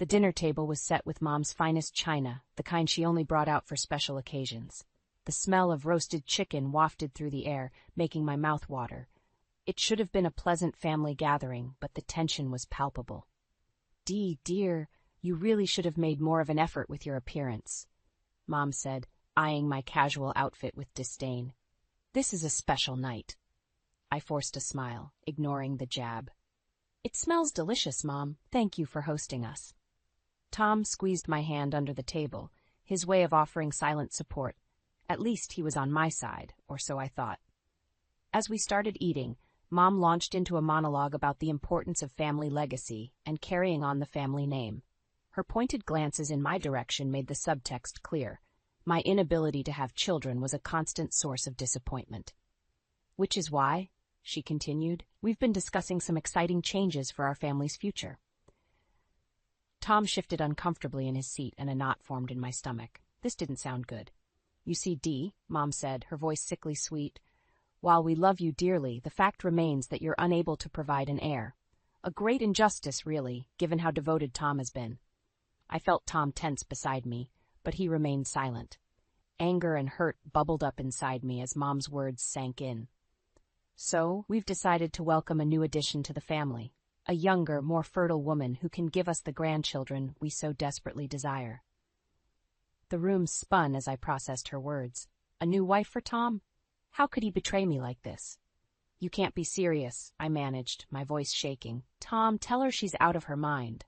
The dinner table was set with Mom's finest china, the kind she only brought out for special occasions. The smell of roasted chicken wafted through the air, making my mouth water. It should have been a pleasant family gathering, but the tension was palpable. "Dee, dear, you really should have made more of an effort with your appearance," Mom said, eyeing my casual outfit with disdain. "This is a special night." I forced a smile, ignoring the jab. "It smells delicious, Mom. Thank you for hosting us." Tom squeezed my hand under the table, his way of offering silent support. At least he was on my side, or so I thought. As we started eating, Mom launched into a monologue about the importance of family legacy and carrying on the family name. Her pointed glances in my direction made the subtext clear. My inability to have children was a constant source of disappointment. "Which is why," she continued, "we've been discussing some exciting changes for our family's future." Tom shifted uncomfortably in his seat and a knot formed in my stomach. This didn't sound good. "You see, Dee," Mom said, her voice sickly sweet, "while we love you dearly, the fact remains that you're unable to provide an heir. A great injustice, really, given how devoted Tom has been." I felt Tom tense beside me, but he remained silent. Anger and hurt bubbled up inside me as Mom's words sank in. "So, we've decided to welcome a new addition to the family, a younger, more fertile woman who can give us the grandchildren we so desperately desire." The room spun as I processed her words. A new wife for Tom? How could he betray me like this? "You can't be serious," I managed, my voice shaking. "Tom, tell her she's out of her mind."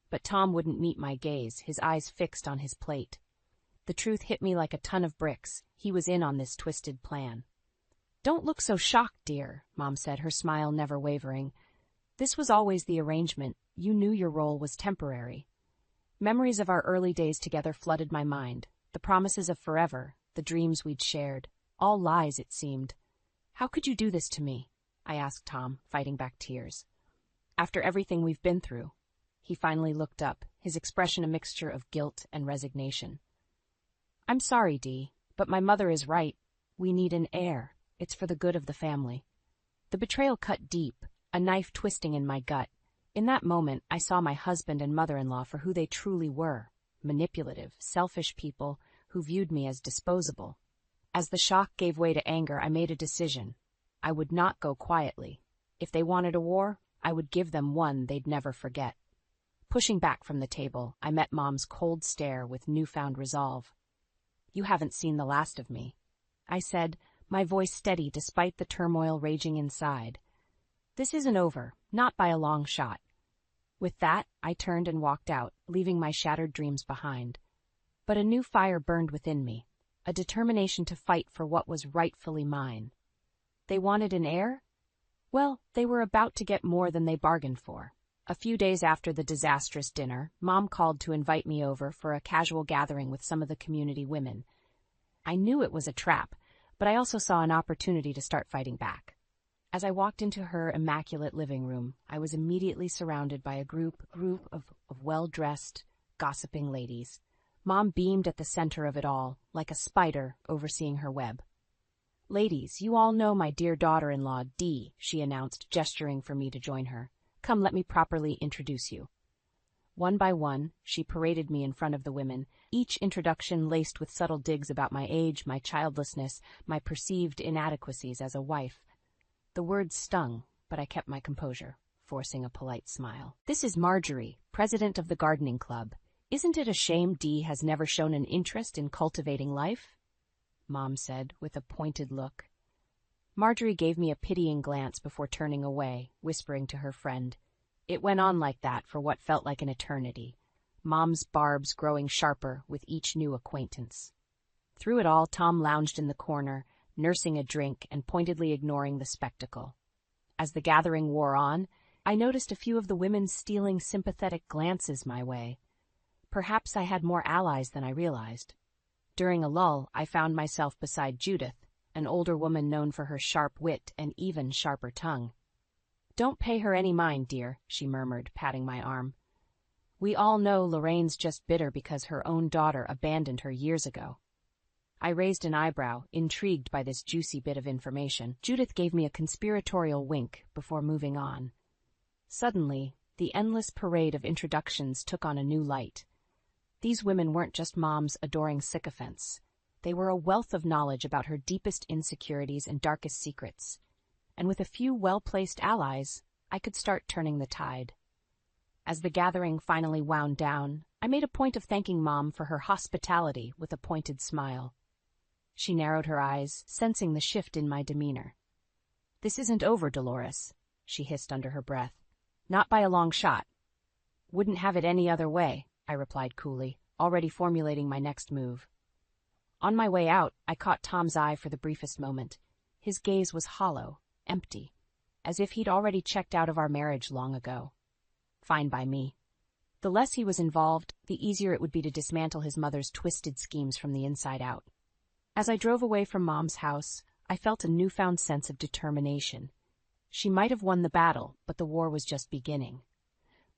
But Tom wouldn't meet my gaze, his eyes fixed on his plate. The truth hit me like a ton of bricks. He was in on this twisted plan. "Don't look so shocked, dear," Mom said, her smile never wavering. "This was always the arrangement. You knew your role was temporary." Memories of our early days together flooded my mind, the promises of forever, the dreams we'd shared. All lies, it seemed. "How could you do this to me?" I asked Tom, fighting back tears. "After everything we've been through." He finally looked up, his expression a mixture of guilt and resignation. "I'm sorry, Dee, but my mother is right. We need an heir. It's for the good of the family." The betrayal cut deep, a knife twisting in my gut. In that moment, I saw my husband and mother-in-law for who they truly were, manipulative, selfish people who viewed me as disposable. As the shock gave way to anger, I made a decision. I would not go quietly. If they wanted a war, I would give them one they'd never forget. Pushing back from the table, I met Mom's cold stare with newfound resolve. "You haven't seen the last of me," I said, my voice steady despite the turmoil raging inside. "This isn't over, not by a long shot." With that, I turned and walked out, leaving my shattered dreams behind. But a new fire burned within me, a determination to fight for what was rightfully mine. They wanted an heir? Well, they were about to get more than they bargained for. A few days after the disastrous dinner, Mom called to invite me over for a casual gathering with some of the community women. I knew it was a trap, but I also saw an opportunity to start fighting back. As I walked into her immaculate living room, I was immediately surrounded by a group of well-dressed, gossiping ladies. Mom beamed at the center of it all, like a spider overseeing her web. "Ladies, you all know my dear daughter-in-law, Dee," she announced, gesturing for me to join her. "Come, let me properly introduce you." One by one, she paraded me in front of the women, each introduction laced with subtle digs about my age, my childlessness, my perceived inadequacies as a wife. The words stung, but I kept my composure, forcing a polite smile. "This is Marjorie, president of the gardening club. Isn't it a shame Dee has never shown an interest in cultivating life?" Mom said, with a pointed look. Marjorie gave me a pitying glance before turning away, whispering to her friend. It went on like that for what felt like an eternity, Mom's barbs growing sharper with each new acquaintance. Through it all, Tom lounged in the corner, nursing a drink and pointedly ignoring the spectacle. As the gathering wore on, I noticed a few of the women stealing sympathetic glances my way. Perhaps I had more allies than I realized. During a lull, I found myself beside Judith, an older woman known for her sharp wit and even sharper tongue. "Don't pay her any mind, dear," she murmured, patting my arm. "We all know Lorraine's just bitter because her own daughter abandoned her years ago." I raised an eyebrow, intrigued by this juicy bit of information. Judith gave me a conspiratorial wink before moving on. Suddenly, the endless parade of introductions took on a new light. These women weren't just Mom's adoring sycophants. They were a wealth of knowledge about her deepest insecurities and darkest secrets. And with a few well-placed allies, I could start turning the tide. As the gathering finally wound down, I made a point of thanking Mom for her hospitality with a pointed smile. She narrowed her eyes, sensing the shift in my demeanor. "This isn't over, Dolores," she hissed under her breath. "Not by a long shot." "Wouldn't have it any other way," I replied coolly, already formulating my next move. On my way out, I caught Tom's eye for the briefest moment. His gaze was hollow, empty, as if he'd already checked out of our marriage long ago. Fine by me. The less he was involved, the easier it would be to dismantle his mother's twisted schemes from the inside out. As I drove away from Mom's house, I felt a newfound sense of determination. She might have won the battle, but the war was just beginning.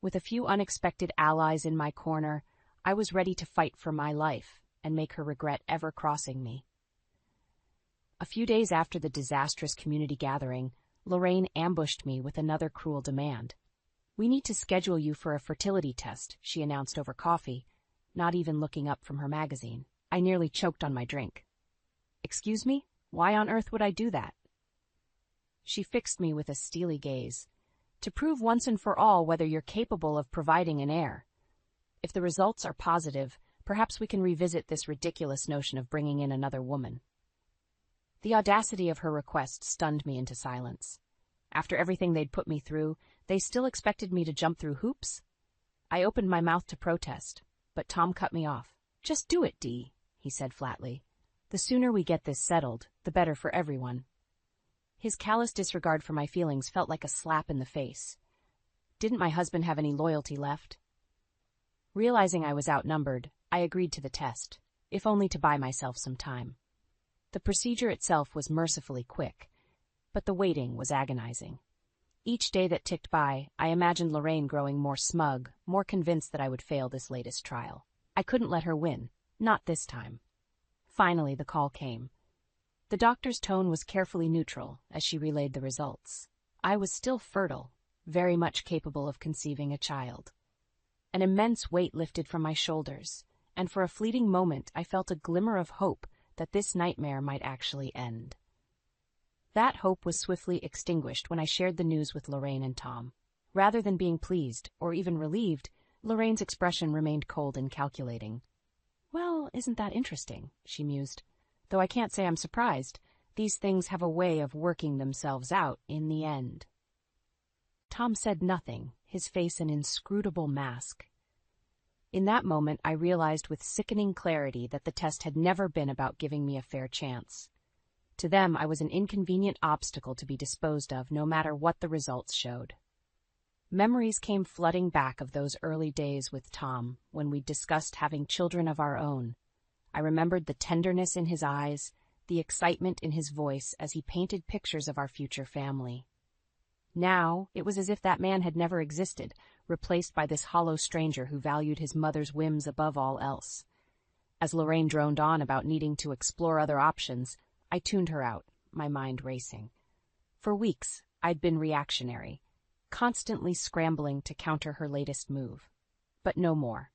With a few unexpected allies in my corner, I was ready to fight for my life and make her regret ever crossing me. A few days after the disastrous community gathering, Lorraine ambushed me with another cruel demand. "We need to schedule you for a fertility test," she announced over coffee, not even looking up from her magazine. I nearly choked on my drink. "Excuse me? Why on earth would I do that?" She fixed me with a steely gaze. "To prove once and for all whether you're capable of providing an heir. If the results are positive, perhaps we can revisit this ridiculous notion of bringing in another woman." The audacity of her request stunned me into silence. After everything they'd put me through, they still expected me to jump through hoops? I opened my mouth to protest, but Tom cut me off. "Just do it, Dee," he said flatly. "The sooner we get this settled, the better for everyone." His callous disregard for my feelings felt like a slap in the face. Didn't my husband have any loyalty left? Realizing I was outnumbered, I agreed to the test, if only to buy myself some time. The procedure itself was mercifully quick, but the waiting was agonizing. Each day that ticked by, I imagined Lorraine growing more smug, more convinced that I would fail this latest trial. I couldn't let her win, not this time. Finally, the call came. The doctor's tone was carefully neutral as she relayed the results. I was still fertile, very much capable of conceiving a child. An immense weight lifted from my shoulders, and for a fleeting moment I felt a glimmer of hope that this nightmare might actually end. That hope was swiftly extinguished when I shared the news with Lorraine and Tom. Rather than being pleased, or even relieved, Lorraine's expression remained cold and calculating. "Well, isn't that interesting?" she mused. "Though I can't say I'm surprised. These things have a way of working themselves out in the end." Tom said nothing, his face an inscrutable mask. In that moment, I realized with sickening clarity that the test had never been about giving me a fair chance. To them, I was an inconvenient obstacle to be disposed of, no matter what the results showed. Memories came flooding back of those early days with Tom, when we discussed having children of our own. I remembered the tenderness in his eyes, the excitement in his voice as he painted pictures of our future family. Now, it was as if that man had never existed, replaced by this hollow stranger who valued his mother's whims above all else. As Lorraine droned on about needing to explore other options, I tuned her out, my mind racing. For weeks, I'd been reactionary, constantly scrambling to counter her latest move. But no more.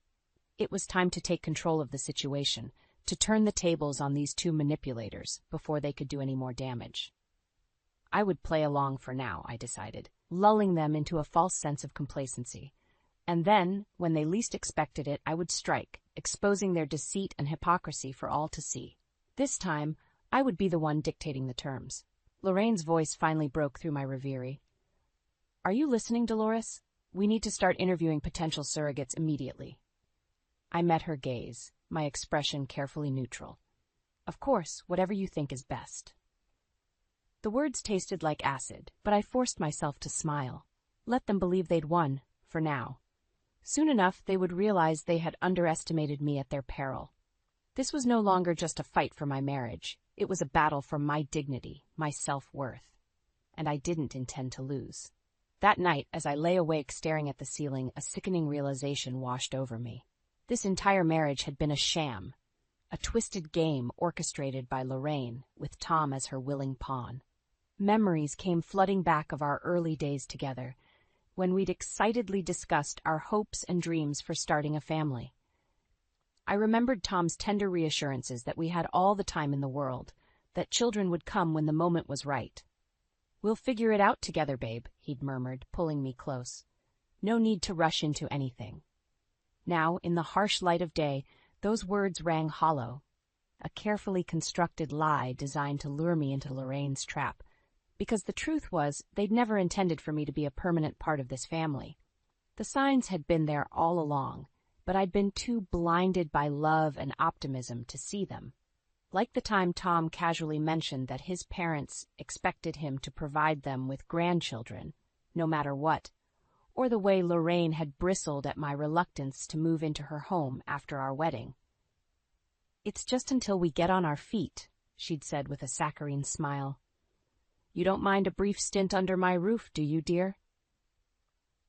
It was time to take control of the situation, to turn the tables on these two manipulators before they could do any more damage. I would play along for now, I decided, lulling them into a false sense of complacency. And then, when they least expected it, I would strike, exposing their deceit and hypocrisy for all to see. This time, I would be the one dictating the terms. Lorraine's voice finally broke through my reverie. "Are you listening, Dolores? We need to start interviewing potential surrogates immediately." I met her gaze, my expression carefully neutral. "Of course, whatever you think is best." The words tasted like acid, but I forced myself to smile. Let them believe they'd won, for now. Soon enough, they would realize they had underestimated me at their peril. This was no longer just a fight for my marriage. It was a battle for my dignity, my self-worth. And I didn't intend to lose. That night, as I lay awake staring at the ceiling, a sickening realization washed over me. This entire marriage had been a sham, a twisted game orchestrated by Lorraine, with Tom as her willing pawn. Memories came flooding back of our early days together, when we'd excitedly discussed our hopes and dreams for starting a family. I remembered Tom's tender reassurances that we had all the time in the world, that children would come when the moment was right. "We'll figure it out together, babe," he'd murmured, pulling me close. "No need to rush into anything." Now, in the harsh light of day, those words rang hollow, a carefully constructed lie designed to lure me into Lorraine's trap, because the truth was they'd never intended for me to be a permanent part of this family. The signs had been there all along, but I'd been too blinded by love and optimism to see them. Like the time Tom casually mentioned that his parents expected him to provide them with grandchildren, no matter what, or the way Lorraine had bristled at my reluctance to move into her home after our wedding. "It's just until we get on our feet," she'd said with a saccharine smile. "You don't mind a brief stint under my roof, do you, dear?"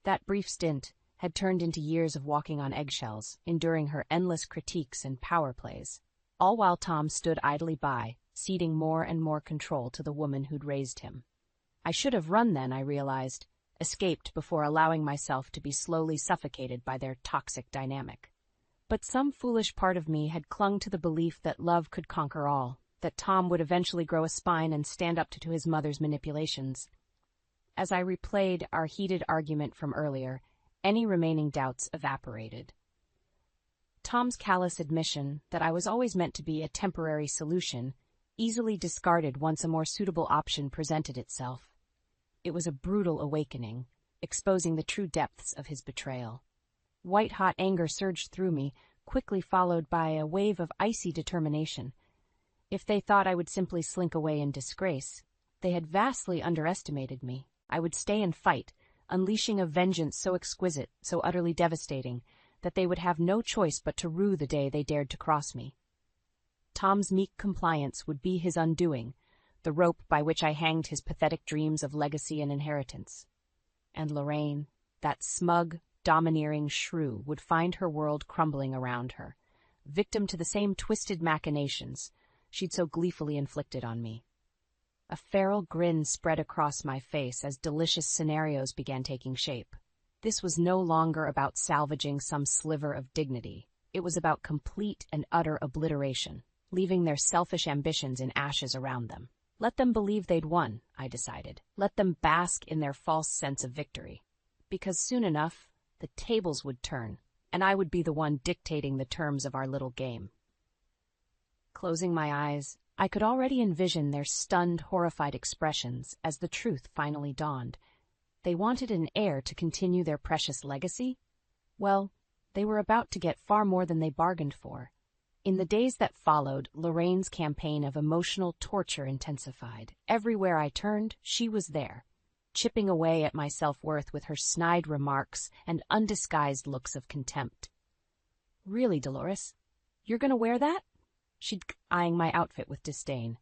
That brief stint had turned into years of walking on eggshells, enduring her endless critiques and power plays, all while Tom stood idly by, ceding more and more control to the woman who'd raised him. I should have run then, I realized, escaped before allowing myself to be slowly suffocated by their toxic dynamic. But some foolish part of me had clung to the belief that love could conquer all, that Tom would eventually grow a spine and stand up to his mother's manipulations. As I replayed our heated argument from earlier, any remaining doubts evaporated. Tom's callous admission that I was always meant to be a temporary solution, easily discarded once a more suitable option presented itself. It was a brutal awakening, exposing the true depths of his betrayal. White-hot anger surged through me, quickly followed by a wave of icy determination. If they thought I would simply slink away in disgrace, they had vastly underestimated me. I would stay and fight, unleashing a vengeance so exquisite, so utterly devastating, that they would have no choice but to rue the day they dared to cross me. Tom's meek compliance would be his undoing, the rope by which I hanged his pathetic dreams of legacy and inheritance. And Lorraine, that smug, domineering shrew, would find her world crumbling around her, victim to the same twisted machinations she'd so gleefully inflicted on me. A feral grin spread across my face as delicious scenarios began taking shape. This was no longer about salvaging some sliver of dignity. It was about complete and utter obliteration, leaving their selfish ambitions in ashes around them. Let them believe they'd won, I decided. Let them bask in their false sense of victory. Because soon enough, the tables would turn, and I would be the one dictating the terms of our little game. Closing my eyes, I could already envision their stunned, horrified expressions as the truth finally dawned. They wanted an heir to continue their precious legacy? Well, they were about to get far more than they bargained for. In the days that followed, Lorraine's campaign of emotional torture intensified. Everywhere I turned, she was there, chipping away at my self-worth with her snide remarks and undisguised looks of contempt. "Really, Dolores? You're going to wear that?" She'd eyeing my outfit with disdain.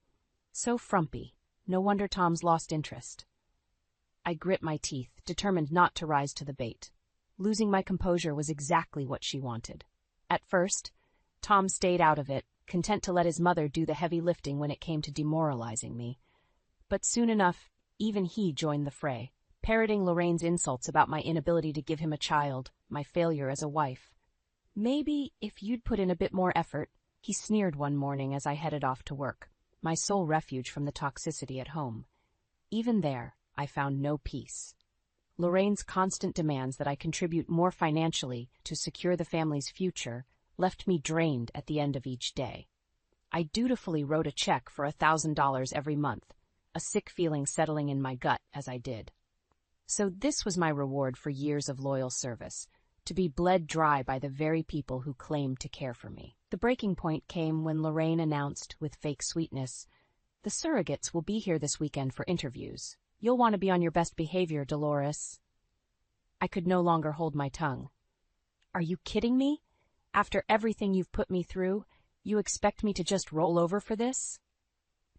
So frumpy. No wonder Tom's lost interest. I grit my teeth, determined not to rise to the bait. Losing my composure was exactly what she wanted. At first, Tom stayed out of it, content to let his mother do the heavy lifting when it came to demoralizing me. But soon enough, even he joined the fray, parroting Lorraine's insults about my inability to give him a child, my failure as a wife. "Maybe if you'd put in a bit more effort," he sneered one morning as I headed off to work, my sole refuge from the toxicity at home. Even there, I found no peace. Lorraine's constant demands that I contribute more financially to secure the family's future left me drained at the end of each day. I dutifully wrote a check for $1,000 every month, a sick feeling settling in my gut as I did. So this was my reward for years of loyal service, to be bled dry by the very people who claimed to care for me. The breaking point came when Lorraine announced, with fake sweetness, "The surrogates will be here this weekend for interviews. You'll want to be on your best behavior, Dolores." I could no longer hold my tongue. "Are you kidding me? After everything you've put me through, you expect me to just roll over for this?"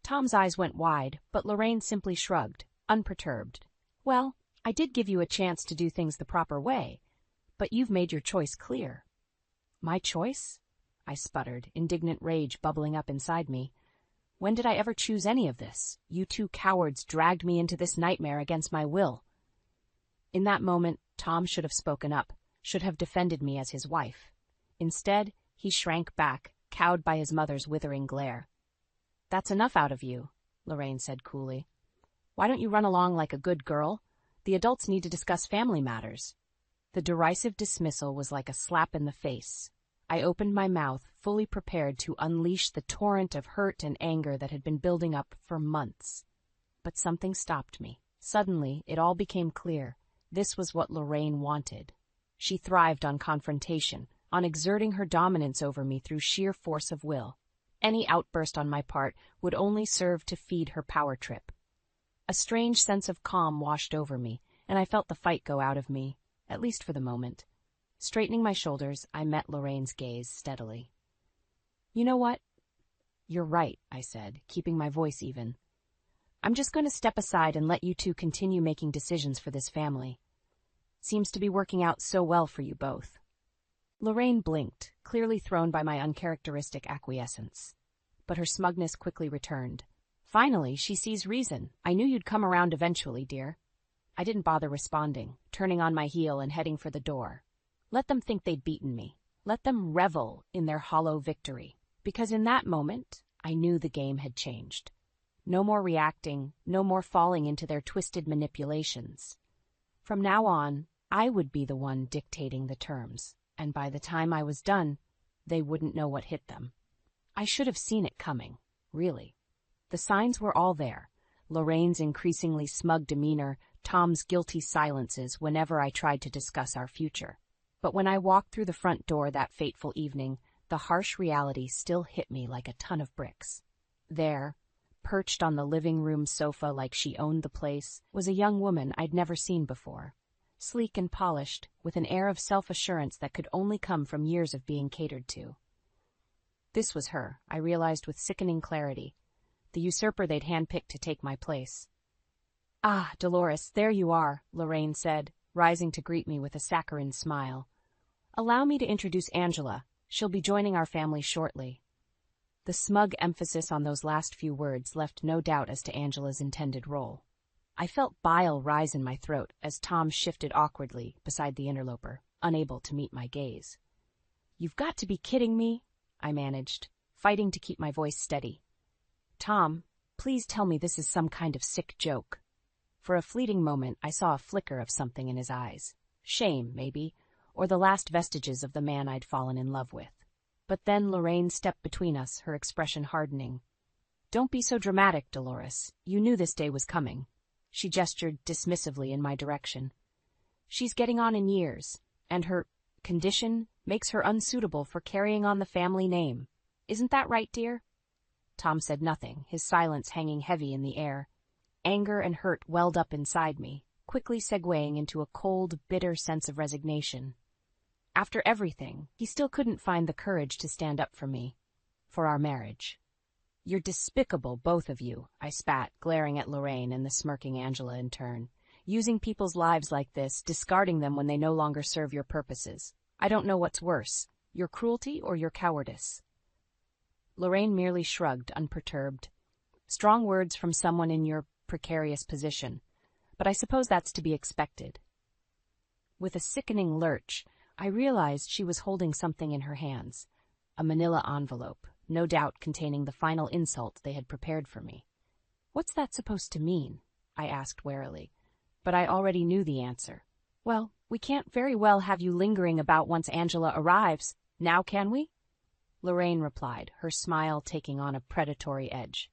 Tom's eyes went wide, but Lorraine simply shrugged, unperturbed. "Well, I did give you a chance to do things the proper way, but you've made your choice clear." "My choice?" I sputtered, indignant rage bubbling up inside me. "When did I ever choose any of this? You two cowards dragged me into this nightmare against my will." In that moment, Tom should have spoken up, should have defended me as his wife. Instead, he shrank back, cowed by his mother's withering glare. "That's enough out of you," Lorraine said coolly. "Why don't you run along like a good girl? The adults need to discuss family matters." The derisive dismissal was like a slap in the face. I opened my mouth, fully prepared to unleash the torrent of hurt and anger that had been building up for months. But something stopped me. Suddenly, it all became clear. This was what Lorraine wanted. She thrived on confrontation, on exerting her dominance over me through sheer force of will. Any outburst on my part would only serve to feed her power trip. A strange sense of calm washed over me, and I felt the fight go out of me, at least for the moment. Straightening my shoulders, I met Lorraine's gaze steadily. "You know what? You're right," I said, keeping my voice even. "I'm just going to step aside and let you two continue making decisions for this family. Seems to be working out so well for you both." Lorraine blinked, clearly thrown by my uncharacteristic acquiescence. But her smugness quickly returned. "Finally, she sees reason. I knew you'd come around eventually, dear." I didn't bother responding, turning on my heel and heading for the door. Let them think they'd beaten me. Let them revel in their hollow victory. Because in that moment, I knew the game had changed. No more reacting, no more falling into their twisted manipulations. From now on, I would be the one dictating the terms, and by the time I was done, they wouldn't know what hit them. I should have seen it coming, really. The signs were all there. Lorraine's increasingly smug demeanor, Tom's guilty silences whenever I tried to discuss our future. But when I walked through the front door that fateful evening, the harsh reality still hit me like a ton of bricks. There, perched on the living room sofa like she owned the place, was a young woman I'd never seen before. Sleek and polished, with an air of self-assurance that could only come from years of being catered to. This was her, I realized with sickening clarity, the usurper they'd handpicked to take my place. "Ah, Dolores, there you are," Lorraine said, rising to greet me with a saccharine smile. "Allow me to introduce Angela. She'll be joining our family shortly." The smug emphasis on those last few words left no doubt as to Angela's intended role. I felt bile rise in my throat as Tom shifted awkwardly beside the interloper, unable to meet my gaze. "You've got to be kidding me," I managed, fighting to keep my voice steady. "Tom, please tell me this is some kind of sick joke." For a fleeting moment, I saw a flicker of something in his eyes. Shame, maybe, or the last vestiges of the man I'd fallen in love with. But then Lorraine stepped between us, her expression hardening. "Don't be so dramatic, Dolores. You knew this day was coming." She gestured dismissively in my direction. "She's getting on in years, and her condition makes her unsuitable for carrying on the family name. Isn't that right, dear?" Tom said nothing, his silence hanging heavy in the air. Anger and hurt welled up inside me, quickly segueing into a cold, bitter sense of resignation. After everything, he still couldn't find the courage to stand up for me, for our marriage. "You're despicable, both of you," I spat, glaring at Lorraine and the smirking Angela in turn. "Using people's lives like this, discarding them when they no longer serve your purposes. I don't know what's worse, your cruelty or your cowardice." Lorraine merely shrugged, unperturbed. "Strong words from someone in your precarious position, but I suppose that's to be expected." With a sickening lurch, I realized she was holding something in her hands, a manila envelope, no doubt containing the final insult they had prepared for me. "What's that supposed to mean?" I asked warily, but I already knew the answer. "Well, we can't very well have you lingering about once Angela arrives, now can we?" Lorraine replied, her smile taking on a predatory edge.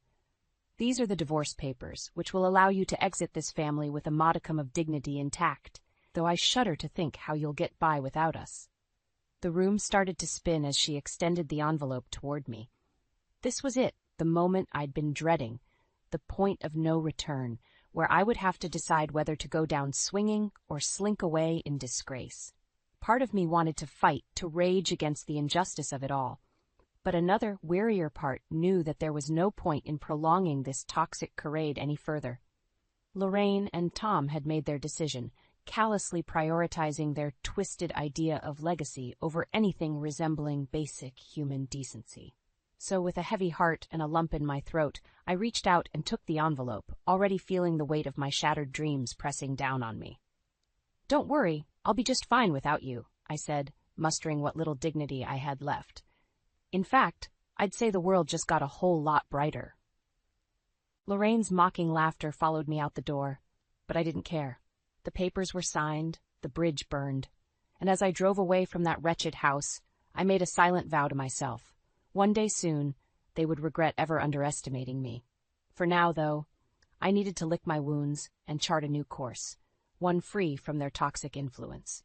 "These are the divorce papers, which will allow you to exit this family with a modicum of dignity intact, though I shudder to think how you'll get by without us." The room started to spin as she extended the envelope toward me. This was it, the moment I'd been dreading, the point of no return, where I would have to decide whether to go down swinging or slink away in disgrace. Part of me wanted to fight, to rage against the injustice of it all. But another, wearier part knew that there was no point in prolonging this toxic charade any further. Lorraine and Tom had made their decision, callously prioritizing their twisted idea of legacy over anything resembling basic human decency. So with a heavy heart and a lump in my throat, I reached out and took the envelope, already feeling the weight of my shattered dreams pressing down on me. "Don't worry, I'll be just fine without you," I said, mustering what little dignity I had left. In fact, I'd say the world just got a whole lot brighter. Lorraine's mocking laughter followed me out the door, but I didn't care. The papers were signed, the bridge burned, and as I drove away from that wretched house, I made a silent vow to myself. One day soon, they would regret ever underestimating me. For now, though, I needed to lick my wounds and chart a new course, one free from their toxic influence.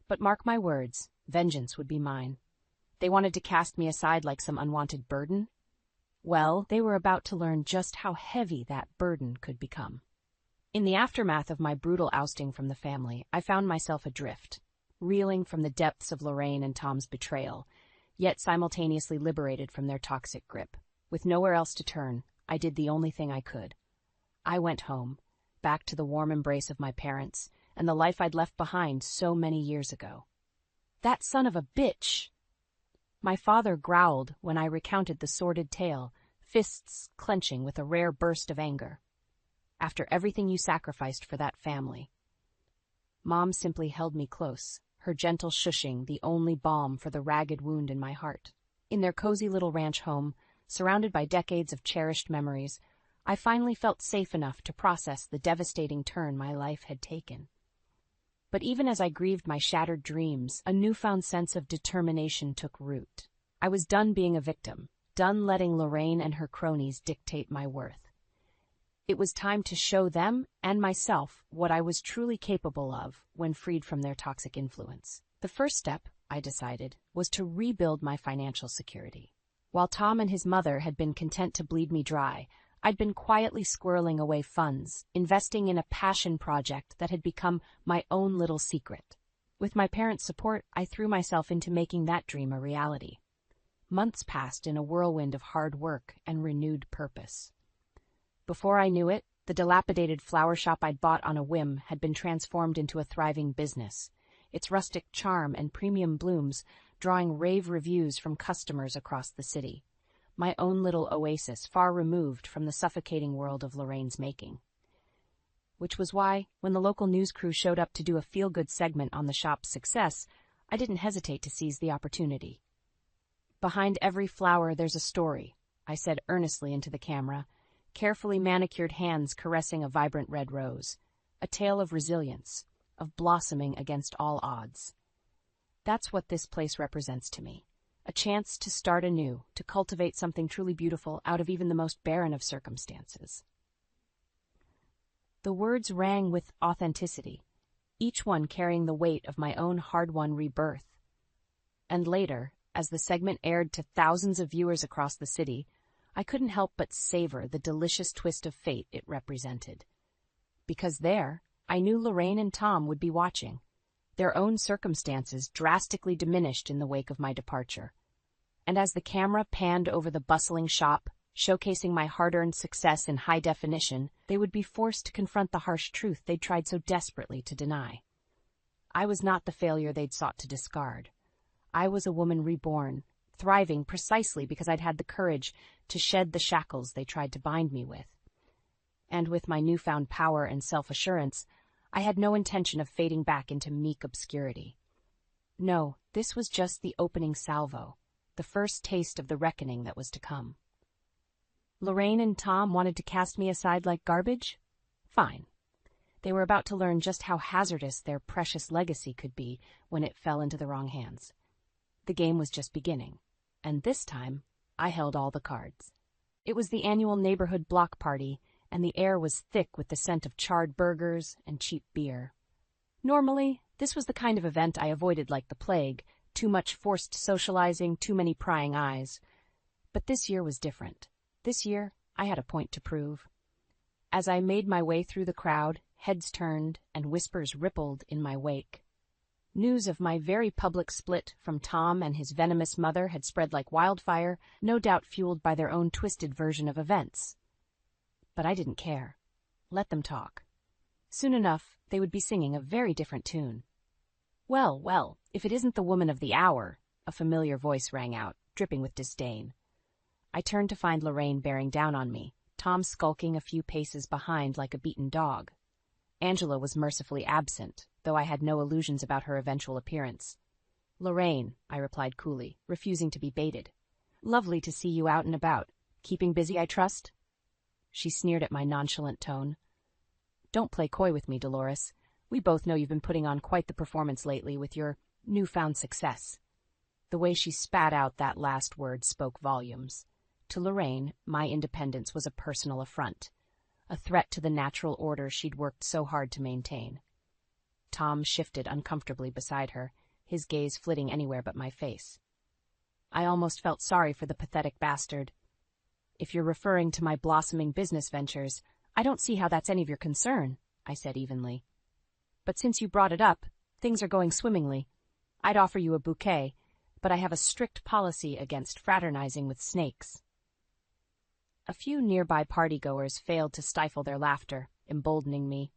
But mark my words, vengeance would be mine. They wanted to cast me aside like some unwanted burden? Well, they were about to learn just how heavy that burden could become. In the aftermath of my brutal ousting from the family, I found myself adrift, reeling from the depths of Lorraine and Tom's betrayal, yet simultaneously liberated from their toxic grip. With nowhere else to turn, I did the only thing I could. I went home, back to the warm embrace of my parents and the life I'd left behind so many years ago. "That son of a bitch!" My father growled when I recounted the sordid tale, fists clenching with a rare burst of anger. "After everything you sacrificed for that family." Mom simply held me close, her gentle shushing the only balm for the ragged wound in my heart. In their cozy little ranch home, surrounded by decades of cherished memories, I finally felt safe enough to process the devastating turn my life had taken. But even as I grieved my shattered dreams, a newfound sense of determination took root. I was done being a victim, done letting Lorraine and her cronies dictate my worth. It was time to show them and myself what I was truly capable of when freed from their toxic influence. The first step, I decided, was to rebuild my financial security. While Tom and his mother had been content to bleed me dry, I'd been quietly squirreling away funds, investing in a passion project that had become my own little secret. With my parents' support, I threw myself into making that dream a reality. Months passed in a whirlwind of hard work and renewed purpose. Before I knew it, the dilapidated flower shop I'd bought on a whim had been transformed into a thriving business, its rustic charm and premium blooms drawing rave reviews from customers across the city. My own little oasis far removed from the suffocating world of Lorraine's making. Which was why, when the local news crew showed up to do a feel-good segment on the shop's success, I didn't hesitate to seize the opportunity. "Behind every flower there's a story," I said earnestly into the camera, carefully manicured hands caressing a vibrant red rose. A tale of resilience, of blossoming against all odds. That's what this place represents to me. A chance to start anew, to cultivate something truly beautiful out of even the most barren of circumstances. The words rang with authenticity, each one carrying the weight of my own hard-won rebirth. And later, as the segment aired to thousands of viewers across the city, I couldn't help but savor the delicious twist of fate it represented. Because there, I knew Lorraine and Tom would be watching, their own circumstances drastically diminished in the wake of my departure. And as the camera panned over the bustling shop, showcasing my hard-earned success in high definition, they would be forced to confront the harsh truth they'd tried so desperately to deny. I was not the failure they'd sought to discard. I was a woman reborn, thriving precisely because I'd had the courage to shed the shackles they tried to bind me with. And with my newfound power and self-assurance, I had no intention of fading back into meek obscurity. No, this was just the opening salvo, the first taste of the reckoning that was to come. Lorraine and Tom wanted to cast me aside like garbage? Fine. They were about to learn just how hazardous their precious legacy could be when it fell into the wrong hands. The game was just beginning, and this time, I held all the cards. It was the annual neighborhood block party, and the air was thick with the scent of charred burgers and cheap beer. Normally, this was the kind of event I avoided like the plague, too much forced socializing, too many prying eyes. But this year was different. This year, I had a point to prove. As I made my way through the crowd, heads turned and whispers rippled in my wake. News of my very public split from Tom and his venomous mother had spread like wildfire, no doubt fueled by their own twisted version of events. But I didn't care. Let them talk. Soon enough, they would be singing a very different tune. "Well, well, if it isn't the woman of the hour," a familiar voice rang out, dripping with disdain. I turned to find Lorraine bearing down on me, Tom skulking a few paces behind like a beaten dog. Angela was mercifully absent, though I had no illusions about her eventual appearance. "Lorraine," I replied coolly, refusing to be baited. "Lovely to see you out and about. Keeping busy, I trust?" She sneered at my nonchalant tone. "Don't play coy with me, Dolores. We both know you've been putting on quite the performance lately with your newfound success." The way she spat out that last word spoke volumes. To Lorraine, my independence was a personal affront, a threat to the natural order she'd worked so hard to maintain. Tom shifted uncomfortably beside her, his gaze flitting anywhere but my face. I almost felt sorry for the pathetic bastard. "If you're referring to my blossoming business ventures, I don't see how that's any of your concern," I said evenly. "But since you brought it up, things are going swimmingly. I'd offer you a bouquet, but I have a strict policy against fraternizing with snakes." A few nearby partygoers failed to stifle their laughter, emboldening me.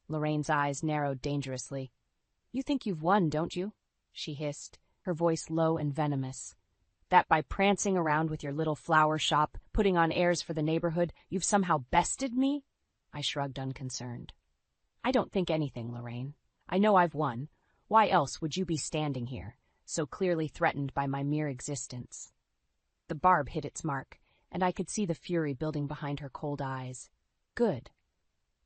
Lorraine's eyes narrowed dangerously. "You think you've won, don't you?" she hissed, her voice low and venomous. "That by prancing around with your little flower shop, putting on airs for the neighborhood, you've somehow bested me?" I shrugged unconcerned. "I don't think anything, Lorraine. I know I've won. Why else would you be standing here, so clearly threatened by my mere existence?" The barb hit its mark, and I could see the fury building behind her cold eyes. Good.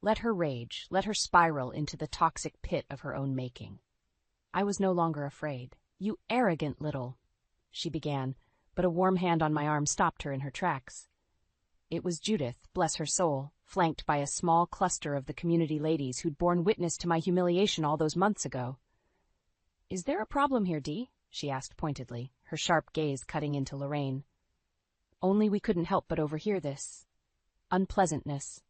Let her rage, let her spiral into the toxic pit of her own making. I was no longer afraid. "You arrogant little—" she began, but a warm hand on my arm stopped her in her tracks. It was Judith, bless her soul, flanked by a small cluster of the community ladies who'd borne witness to my humiliation all those months ago. "Is there a problem here, Dee?" she asked pointedly, her sharp gaze cutting into Lorraine. "Only we couldn't help but overhear this unpleasantness."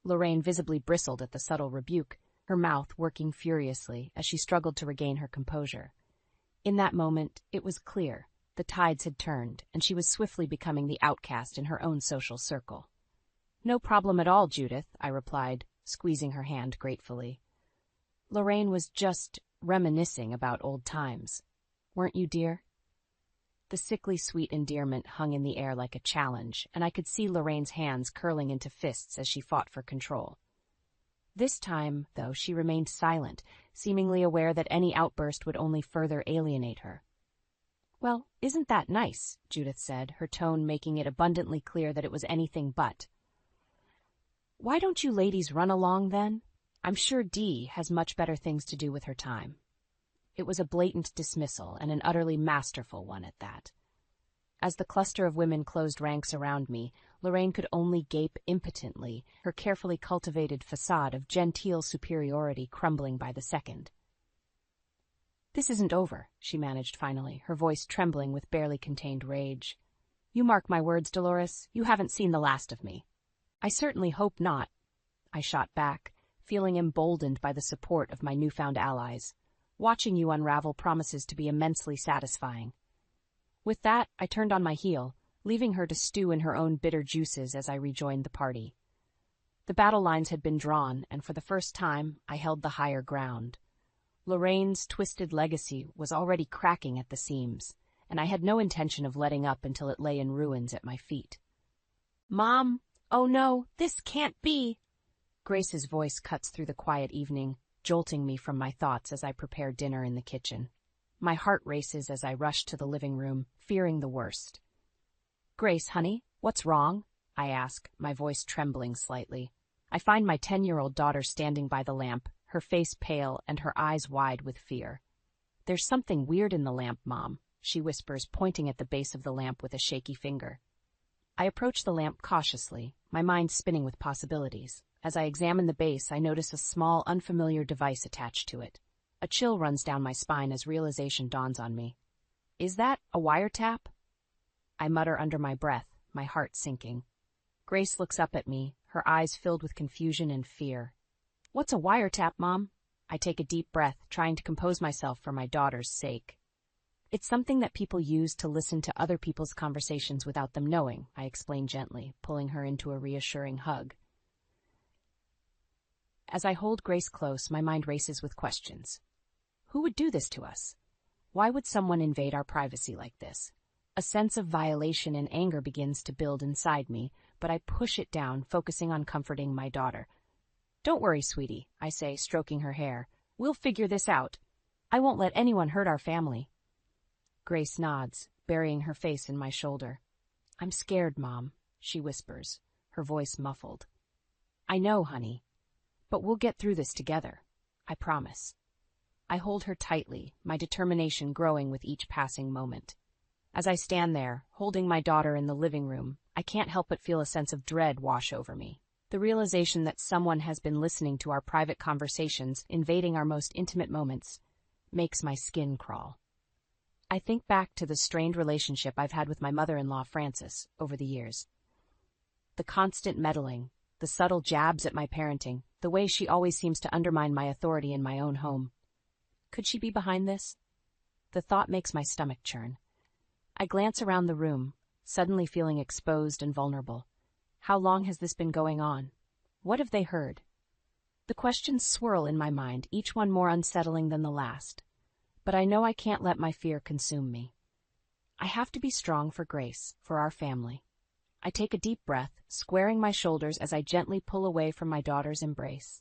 Lorraine visibly bristled at the subtle rebuke, her mouth working furiously as she struggled to regain her composure. In that moment, it was clear. The tides had turned, and she was swiftly becoming the outcast in her own social circle. "No problem at all, Judith," I replied, squeezing her hand gratefully. "Lorraine was just reminiscing about old times. Weren't you, dear?" The sickly sweet endearment hung in the air like a challenge, and I could see Lorraine's hands curling into fists as she fought for control. This time, though, she remained silent, seemingly aware that any outburst would only further alienate her. "Well, isn't that nice?" Judith said, her tone making it abundantly clear that it was anything but. "Why don't you ladies run along, then? I'm sure Dee has much better things to do with her time." It was a blatant dismissal, and an utterly masterful one at that. As the cluster of women closed ranks around me, Lorraine could only gape impotently, her carefully cultivated facade of genteel superiority crumbling by the second. "This isn't over," she managed finally, her voice trembling with barely contained rage. "You mark my words, Dolores, you haven't seen the last of me." "I certainly hope not," I shot back, feeling emboldened by the support of my newfound allies. "Watching you unravel promises to be immensely satisfying." With that, I turned on my heel, leaving her to stew in her own bitter juices as I rejoined the party. The battle lines had been drawn, and for the first time, I held the higher ground. Lorraine's twisted legacy was already cracking at the seams, and I had no intention of letting up until it lay in ruins at my feet. "Mom! Oh no, this can't be!" Grace's voice cuts through the quiet evening, jolting me from my thoughts as I prepare dinner in the kitchen. My heart races as I rush to the living room, fearing the worst. "Grace, honey, what's wrong?" I ask, my voice trembling slightly. I find my 10-year-old daughter standing by the lamp, her face pale and her eyes wide with fear. "There's something weird in the lamp, Mom," she whispers, pointing at the base of the lamp with a shaky finger. I approach the lamp cautiously, my mind spinning with possibilities. As I examine the base, I notice a small, unfamiliar device attached to it. A chill runs down my spine as realization dawns on me. "Is that a wiretap?" I mutter under my breath, my heart sinking. Grace looks up at me, her eyes filled with confusion and fear. "What's a wiretap, Mom?" I take a deep breath, trying to compose myself for my daughter's sake. "It's something that people use to listen to other people's conversations without them knowing," I explain gently, pulling her into a reassuring hug. As I hold Grace close, my mind races with questions. Who would do this to us? Why would someone invade our privacy like this? A sense of violation and anger begins to build inside me, but I push it down, focusing on comforting my daughter. Don't worry, sweetie, I say, stroking her hair. We'll figure this out. I won't let anyone hurt our family. Grace nods, burying her face in my shoulder. I'm scared, Mom, she whispers, her voice muffled. I know, honey, but we'll get through this together. I promise. I hold her tightly, my determination growing with each passing moment. As I stand there, holding my daughter in the living room, I can't help but feel a sense of dread wash over me. The realization that someone has been listening to our private conversations, invading our most intimate moments, makes my skin crawl. I think back to the strained relationship I've had with my mother-in-law, Frances, over the years. The constant meddling, the subtle jabs at my parenting, the way she always seems to undermine my authority in my own home. Could she be behind this? The thought makes my stomach churn. I glance around the room, suddenly feeling exposed and vulnerable. How long has this been going on? What have they heard? The questions swirl in my mind, each one more unsettling than the last. But I know I can't let my fear consume me. I have to be strong for Grace, for our family. I take a deep breath, squaring my shoulders as I gently pull away from my daughter's embrace.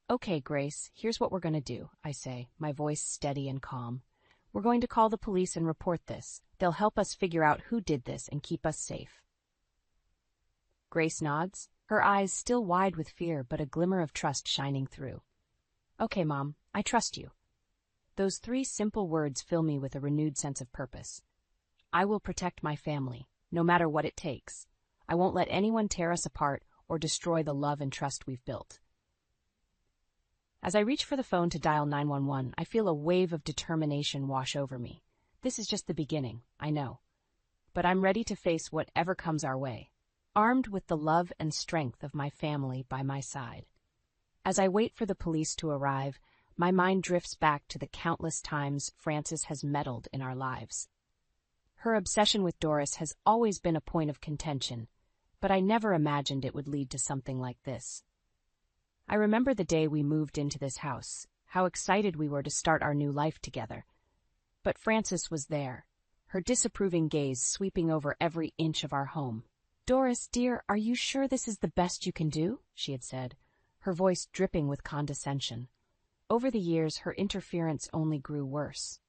Okay, Grace, here's what we're going to do, I say, my voice steady and calm. We're going to call the police and report this. They'll help us figure out who did this and keep us safe. Grace nods, her eyes still wide with fear but a glimmer of trust shining through. Okay, Mom, I trust you. Those 3 simple words fill me with a renewed sense of purpose. I will protect my family, no matter what it takes. I won't let anyone tear us apart or destroy the love and trust we've built. As I reach for the phone to dial 911, I feel a wave of determination wash over me. This is just the beginning, I know. But I'm ready to face whatever comes our way, armed with the love and strength of my family by my side. As I wait for the police to arrive, my mind drifts back to the countless times Frances has meddled in our lives. Her obsession with Doris has always been a point of contention, but I never imagined it would lead to something like this. I remember the day we moved into this house, how excited we were to start our new life together. But Frances was there, her disapproving gaze sweeping over every inch of our home. Doris, dear, are you sure this is the best you can do? She had said, her voice dripping with condescension. Over the years, her interference only grew worse.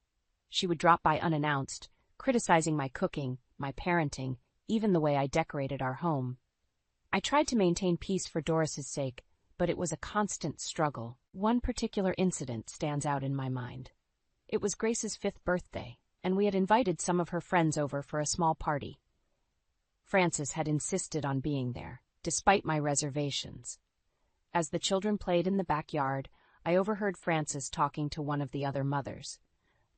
She would drop by unannounced, criticizing my cooking, my parenting, even the way I decorated our home. I tried to maintain peace for Doris's sake, but it was a constant struggle. One particular incident stands out in my mind. It was Grace's 5th birthday, and we had invited some of her friends over for a small party. Frances had insisted on being there, despite my reservations. As the children played in the backyard, I overheard Frances talking to one of the other mothers.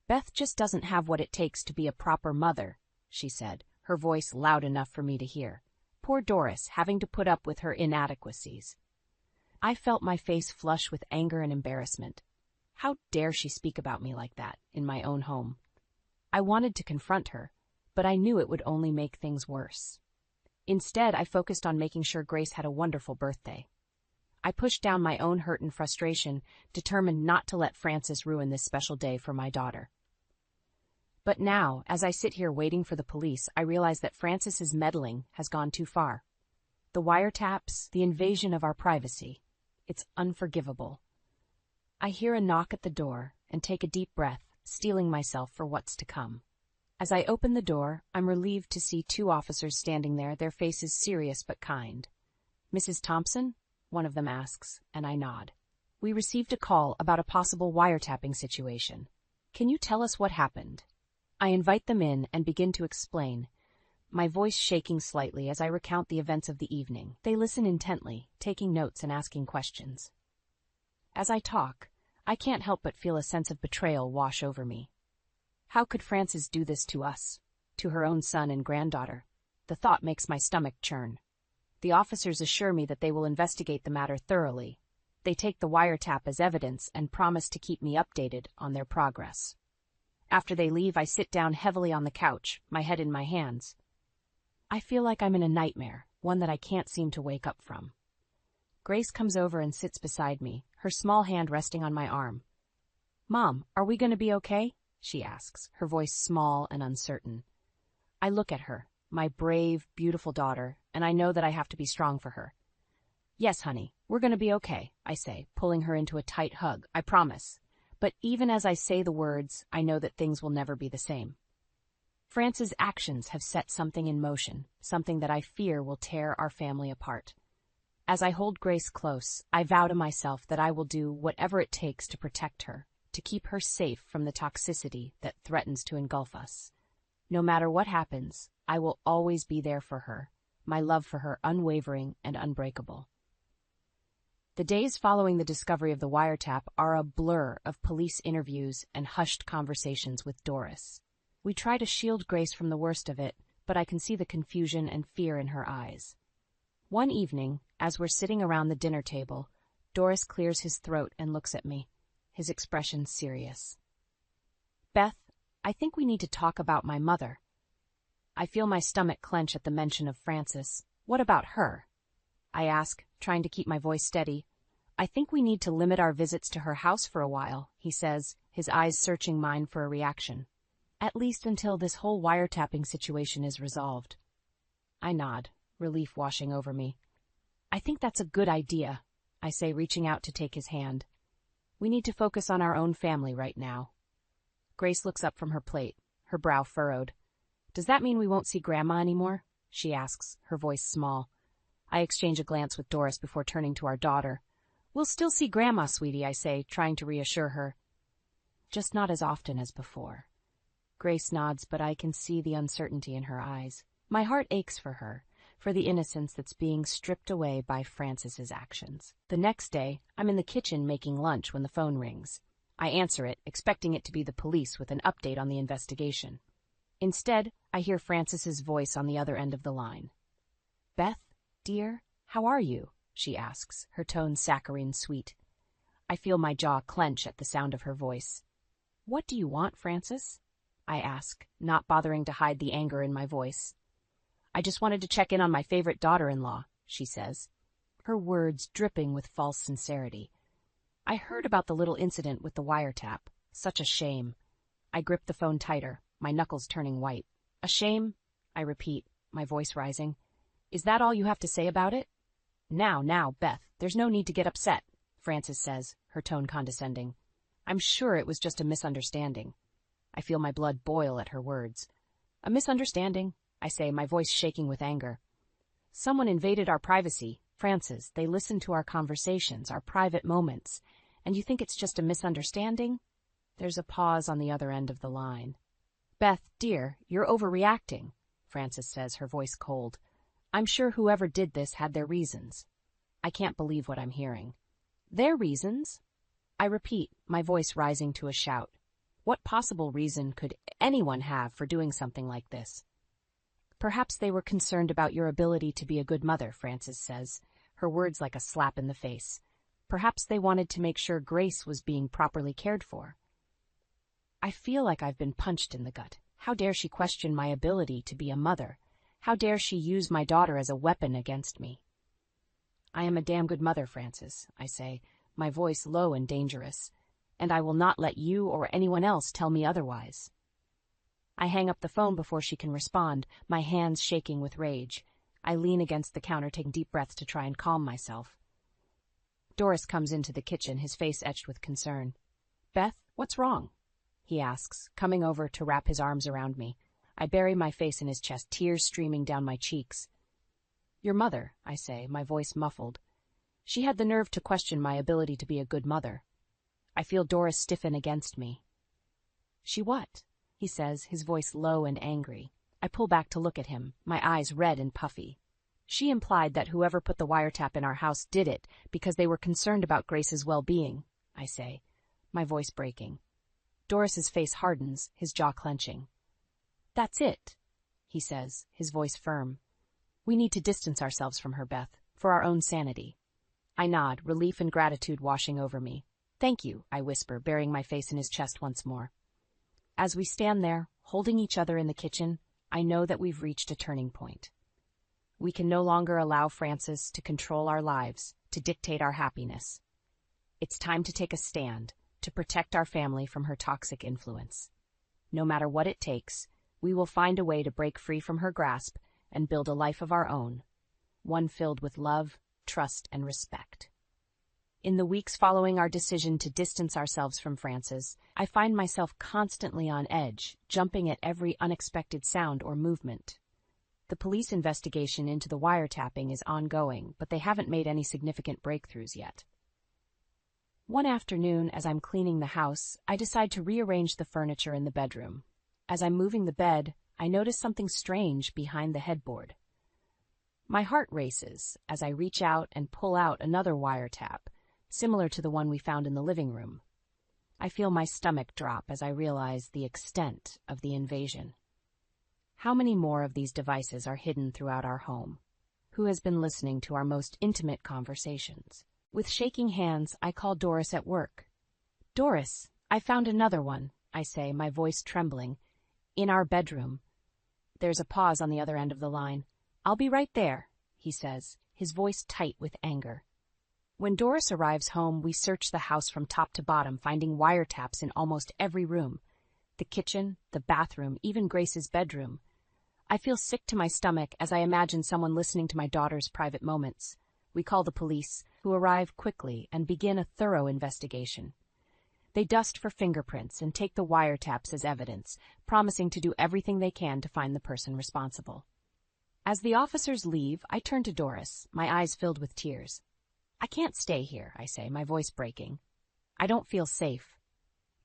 Beth just doesn't have what it takes to be a proper mother, she said, her voice loud enough for me to hear. Poor Doris, having to put up with her inadequacies. I felt my face flush with anger and embarrassment. How dare she speak about me like that, in my own home? I wanted to confront her, but I knew it would only make things worse. Instead, I focused on making sure Grace had a wonderful birthday. I pushed down my own hurt and frustration, determined not to let Frances ruin this special day for my daughter. But now, as I sit here waiting for the police, I realize that Frances's meddling has gone too far. The wiretaps, the invasion of our privacy. It's unforgivable. I hear a knock at the door and take a deep breath, steeling myself for what's to come. As I open the door, I'm relieved to see 2 officers standing there, their faces serious but kind. Mrs. Thompson? One of them asks, and I nod. We received a call about a possible wiretapping situation. Can you tell us what happened? I invite them in and begin to explain, my voice shaking slightly as I recount the events of the evening. They listen intently, taking notes and asking questions. As I talk, I can't help but feel a sense of betrayal wash over me. How could Frances do this to us, to her own son and granddaughter? The thought makes my stomach churn. The officers assure me that they will investigate the matter thoroughly. They take the wiretap as evidence and promise to keep me updated on their progress. After they leave, I sit down heavily on the couch, my head in my hands. I feel like I'm in a nightmare, one that I can't seem to wake up from. Grace comes over and sits beside me, her small hand resting on my arm. Mom, are we going to be okay? She asks, her voice small and uncertain. I look at her, my brave, beautiful daughter, and I know that I have to be strong for her. Yes, honey, we're going to be okay, I say, pulling her into a tight hug. I promise. But even as I say the words, I know that things will never be the same. France's actions have set something in motion, something that I fear will tear our family apart. As I hold Grace close, I vow to myself that I will do whatever it takes to protect her, to keep her safe from the toxicity that threatens to engulf us. No matter what happens, I will always be there for her, my love for her unwavering and unbreakable. The days following the discovery of the wiretap are a blur of police interviews and hushed conversations with Doris. We try to shield Grace from the worst of it, but I can see the confusion and fear in her eyes. One evening, as we're sitting around the dinner table, Doris clears his throat and looks at me, his expression serious. Beth, I think we need to talk about my mother. I feel my stomach clench at the mention of Frances. What about her? I ask, trying to keep my voice steady. I think we need to limit our visits to her house for a while, he says, his eyes searching mine for a reaction. At least until this whole wiretapping situation is resolved. I nod, relief washing over me. I think that's a good idea, I say, reaching out to take his hand. We need to focus on our own family right now. Grace looks up from her plate, her brow furrowed. Does that mean we won't see Grandma anymore? She asks, her voice small. I exchange a glance with Doris before turning to our daughter. We'll still see Grandma, sweetie, I say, trying to reassure her. Just not as often as before. Grace nods, but I can see the uncertainty in her eyes. My heart aches for her, for the innocence that's being stripped away by Frances's actions. The next day, I'm in the kitchen making lunch when the phone rings. I answer it, expecting it to be the police with an update on the investigation. Instead, I hear Frances's voice on the other end of the line. Beth, dear, how are you? She asks, her tone saccharine sweet. I feel my jaw clench at the sound of her voice. What do you want, Frances? I ask, not bothering to hide the anger in my voice. I just wanted to check in on my favorite daughter-in-law, she says, her words dripping with false sincerity. I heard about the little incident with the wiretap. Such a shame. I grip the phone tighter, my knuckles turning white. A shame? I repeat, my voice rising. Is that all you have to say about it? Now, Beth, there's no need to get upset, Frances says, her tone condescending. I'm sure it was just a misunderstanding. I feel my blood boil at her words. A misunderstanding, I say, my voice shaking with anger. Someone invaded our privacy, Frances. They listened to our conversations, our private moments. And you think it's just a misunderstanding? There's a pause on the other end of the line. Beth, dear, you're overreacting, Frances says, her voice cold. I'm sure whoever did this had their reasons. I can't believe what I'm hearing. Their reasons? I repeat, my voice rising to a shout. What possible reason could anyone have for doing something like this? Perhaps they were concerned about your ability to be a good mother, Frances says, her words like a slap in the face. Perhaps they wanted to make sure Grace was being properly cared for. I feel like I've been punched in the gut. How dare she question my ability to be a mother? How dare she use my daughter as a weapon against me? I am a damn good mother, Frances, I say, my voice low and dangerous, and I will not let you or anyone else tell me otherwise. I hang up the phone before she can respond, my hands shaking with rage. I lean against the counter, taking deep breaths to try and calm myself. Doris comes into the kitchen, his face etched with concern. Beth, what's wrong? He asks, coming over to wrap his arms around me. I bury my face in his chest, tears streaming down my cheeks. Your mother, I say, my voice muffled. She had the nerve to question my ability to be a good mother. I feel Doris stiffen against me. She what? He says, his voice low and angry. I pull back to look at him, my eyes red and puffy. She implied that whoever put the wiretap in our house did it because they were concerned about Grace's well-being, I say, my voice breaking. Doris's face hardens, his jaw clenching. That's it, he says, his voice firm. We need to distance ourselves from her, Beth, for our own sanity. I nod, relief and gratitude washing over me. Thank you, I whisper, burying my face in his chest once more. As we stand there, holding each other in the kitchen, I know that we've reached a turning point. We can no longer allow Frances to control our lives, to dictate our happiness. It's time to take a stand, to protect our family from her toxic influence. No matter what it takes, we will find a way to break free from her grasp and build a life of our own, one filled with love, trust, and respect. In the weeks following our decision to distance ourselves from Frances, I find myself constantly on edge, jumping at every unexpected sound or movement. The police investigation into the wiretapping is ongoing, but they haven't made any significant breakthroughs yet. One afternoon, as I'm cleaning the house, I decide to rearrange the furniture in the bedroom. As I'm moving the bed, I notice something strange behind the headboard. My heart races as I reach out and pull out another wiretap, similar to the one we found in the living room. I feel my stomach drop as I realize the extent of the invasion. How many more of these devices are hidden throughout our home? Who has been listening to our most intimate conversations? With shaking hands, I call Doris at work. "Doris, I found another one," I say, my voice trembling. "In our bedroom." There's a pause on the other end of the line. "I'll be right there," he says, his voice tight with anger. When Doris arrives home, we search the house from top to bottom, finding wiretaps in almost every room. The kitchen, the bathroom, even Grace's bedroom. I feel sick to my stomach as I imagine someone listening to my daughter's private moments. We call the police, who arrive quickly and begin a thorough investigation. They dust for fingerprints and take the wiretaps as evidence, promising to do everything they can to find the person responsible. As the officers leave, I turn to Doris, my eyes filled with tears. "I can't stay here," I say, my voice breaking. "I don't feel safe."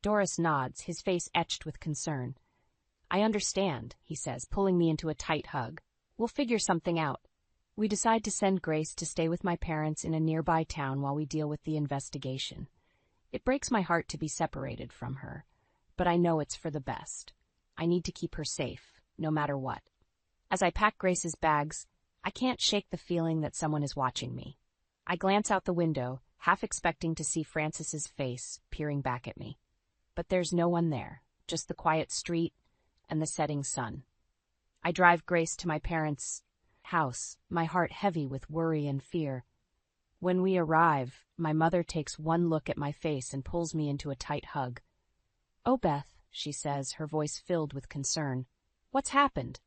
Doris nods, his face etched with concern. "I understand," he says, pulling me into a tight hug. "We'll figure something out." We decide to send Grace to stay with my parents in a nearby town while we deal with the investigation. It breaks my heart to be separated from her, but I know it's for the best. I need to keep her safe, no matter what. As I pack Grace's bags, I can't shake the feeling that someone is watching me. I glance out the window, half expecting to see Frances's face peering back at me. But there's no one there, just the quiet street and the setting sun. I drive Grace to my parents' house, my heart heavy with worry and fear. When we arrive, my mother takes one look at my face and pulls me into a tight hug. "Oh, Beth," she says, her voice filled with concern. "What's happened?"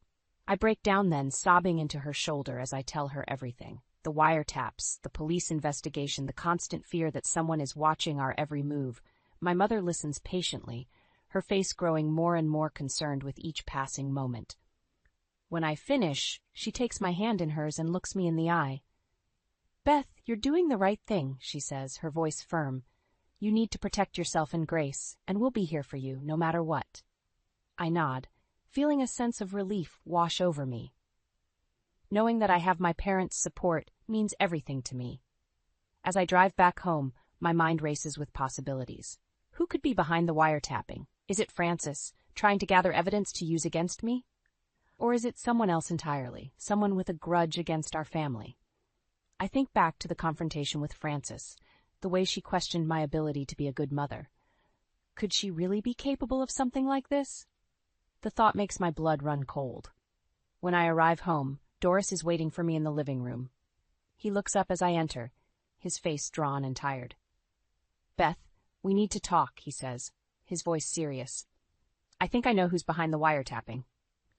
I break down then, sobbing into her shoulder as I tell her everything. The wiretaps, the police investigation, the constant fear that someone is watching our every move. My mother listens patiently, her face growing more and more concerned with each passing moment. When I finish, she takes my hand in hers and looks me in the eye. "Beth, you're doing the right thing," she says, her voice firm. "You need to protect yourself and Grace, and we'll be here for you, no matter what." I nod, feeling a sense of relief wash over me. Knowing that I have my parents' support means everything to me. As I drive back home, my mind races with possibilities. Who could be behind the wiretapping? Is it Frances, trying to gather evidence to use against me? Or is it someone else entirely, someone with a grudge against our family? I think back to the confrontation with Frances, the way she questioned my ability to be a good mother. Could she really be capable of something like this? The thought makes my blood run cold. When I arrive home, Doris is waiting for me in the living room. He looks up as I enter, his face drawn and tired. "Beth, we need to talk," he says, his voice serious. "I think I know who's behind the wiretapping."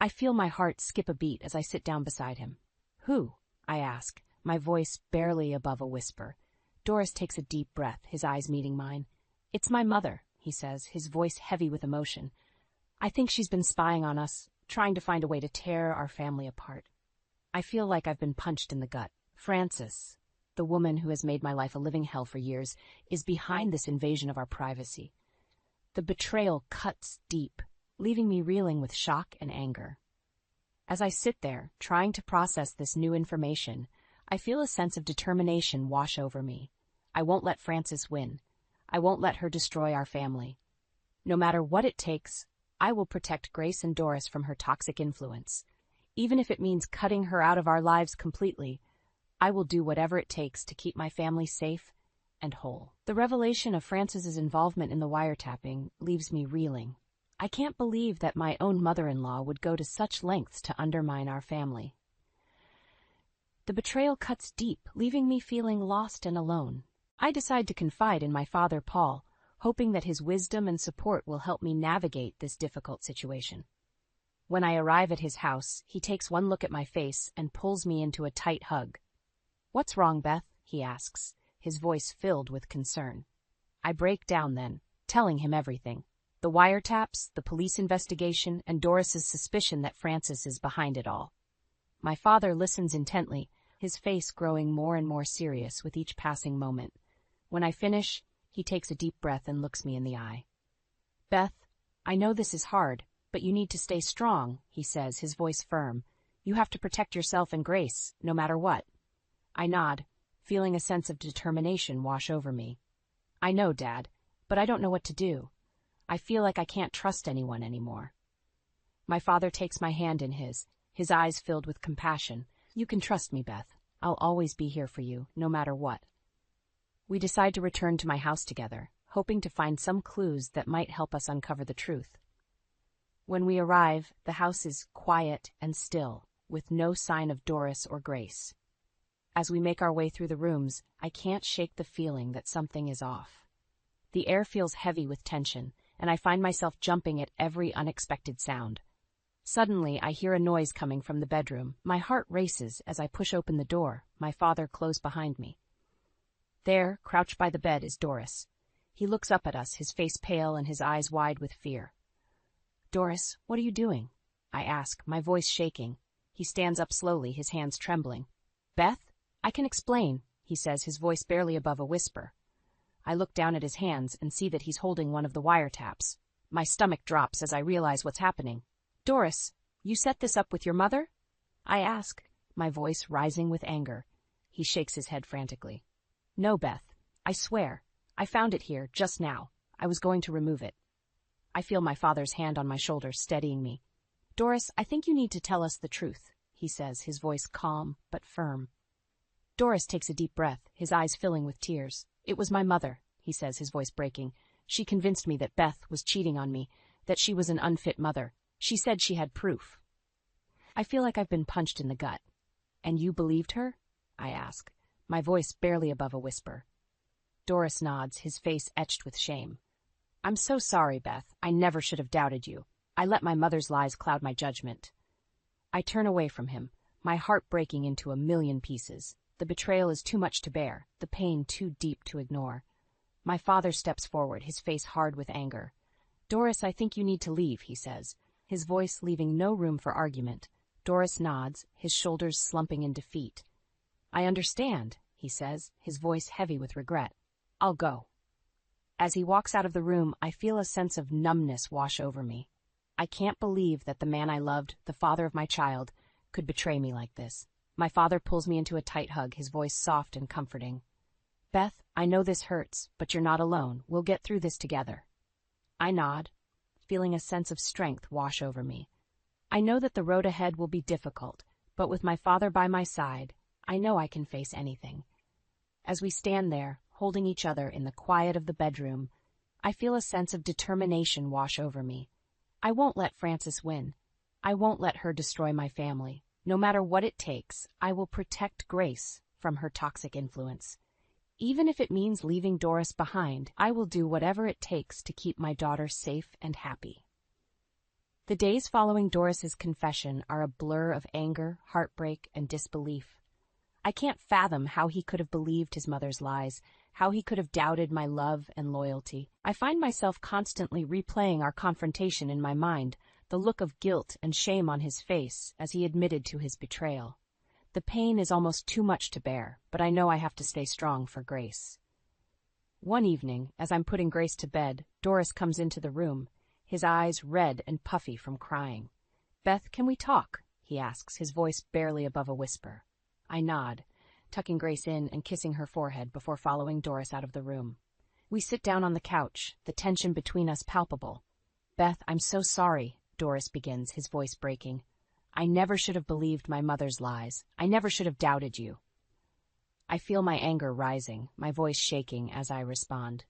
I feel my heart skip a beat as I sit down beside him. "Who?" I ask, my voice barely above a whisper. Doris takes a deep breath, his eyes meeting mine. "It's my mother," he says, his voice heavy with emotion. "I think she's been spying on us, trying to find a way to tear our family apart." I feel like I've been punched in the gut. Frances, the woman who has made my life a living hell for years, is behind this invasion of our privacy. The betrayal cuts deep, leaving me reeling with shock and anger. As I sit there, trying to process this new information, I feel a sense of determination wash over me. I won't let Frances win. I won't let her destroy our family. No matter what it takes, I will protect Grace and Doris from her toxic influence. Even if it means cutting her out of our lives completely, I will do whatever it takes to keep my family safe and whole. The revelation of Frances's involvement in the wiretapping leaves me reeling. I can't believe that my own mother-in-law would go to such lengths to undermine our family. The betrayal cuts deep, leaving me feeling lost and alone. I decide to confide in my father, Paul, hoping that his wisdom and support will help me navigate this difficult situation. When I arrive at his house, he takes one look at my face and pulls me into a tight hug. "What's wrong, Beth?" he asks, his voice filled with concern. I break down then, telling him everything. The wiretaps, the police investigation, and Doris's suspicion that Francis is behind it all. My father listens intently, his face growing more and more serious with each passing moment. When I finish, he takes a deep breath and looks me in the eye. "Beth, I know this is hard, but you need to stay strong," he says, his voice firm. "You have to protect yourself and Grace, no matter what." I nod, feeling a sense of determination wash over me. "I know, Dad, but I don't know what to do. I feel like I can't trust anyone anymore." My father takes my hand in his eyes filled with compassion. "You can trust me, Beth. I'll always be here for you, no matter what." We decide to return to my house together, hoping to find some clues that might help us uncover the truth. When we arrive, the house is quiet and still, with no sign of Doris or Grace. As we make our way through the rooms, I can't shake the feeling that something is off. The air feels heavy with tension, and I find myself jumping at every unexpected sound. Suddenly, I hear a noise coming from the bedroom. My heart races as I push open the door, my father close behind me. There, crouched by the bed, is Doris. He looks up at us, his face pale and his eyes wide with fear. "Doris, what are you doing?" I ask, my voice shaking. He stands up slowly, his hands trembling. "Beth, I can explain," he says, his voice barely above a whisper. I look down at his hands and see that he's holding one of the wiretaps. My stomach drops as I realize what's happening. "Doris, you set this up with your mother?" I ask, my voice rising with anger. He shakes his head frantically. "No, Beth, I swear. I found it here, just now. I was going to remove it." I feel my father's hand on my shoulder, steadying me. "Doris, I think you need to tell us the truth," he says, his voice calm but firm. Doris takes a deep breath, his eyes filling with tears. "It was my mother," he says, his voice breaking. "She convinced me that Beth was cheating on me, that she was an unfit mother. She said she had proof." I feel like I've been punched in the gut. "And you believed her?" I ask, my voice barely above a whisper. Doris nods, his face etched with shame. "I'm so sorry, Beth. I never should have doubted you. I let my mother's lies cloud my judgment." I turn away from him, my heart breaking into a million pieces. The betrayal is too much to bear, the pain too deep to ignore. My father steps forward, his face hard with anger. "Doris, I think you need to leave," he says, his voice leaving no room for argument. Doris nods, his shoulders slumping in defeat. "I understand," he says, his voice heavy with regret. "I'll go." As he walks out of the room, I feel a sense of numbness wash over me. I can't believe that the man I loved, the father of my child, could betray me like this. My father pulls me into a tight hug, his voice soft and comforting. "Beth, I know this hurts, but you're not alone. We'll get through this together." I nod, feeling a sense of strength wash over me. I know that the road ahead will be difficult, but with my father by my side, I know I can face anything. As we stand there, holding each other in the quiet of the bedroom, I feel a sense of determination wash over me. I won't let Frances win. I won't let her destroy my family. No matter what it takes, I will protect Grace from her toxic influence. Even if it means leaving Doris behind, I will do whatever it takes to keep my daughter safe and happy. The days following Doris's confession are a blur of anger, heartbreak, and disbelief. I can't fathom how he could have believed his mother's lies, how he could have doubted my love and loyalty. I find myself constantly replaying our confrontation in my mind, the look of guilt and shame on his face as he admitted to his betrayal. The pain is almost too much to bear, but I know I have to stay strong for Grace. One evening, as I'm putting Grace to bed, Doris comes into the room, his eyes red and puffy from crying. "Beth, can we talk?" he asks, his voice barely above a whisper. I nod, tucking Grace in and kissing her forehead before following Doris out of the room. We sit down on the couch, the tension between us palpable. "Beth, I'm so sorry," Doris begins, his voice breaking. "I never should have believed my mother's lies. I never should have doubted you." I feel my anger rising, my voice shaking as I respond.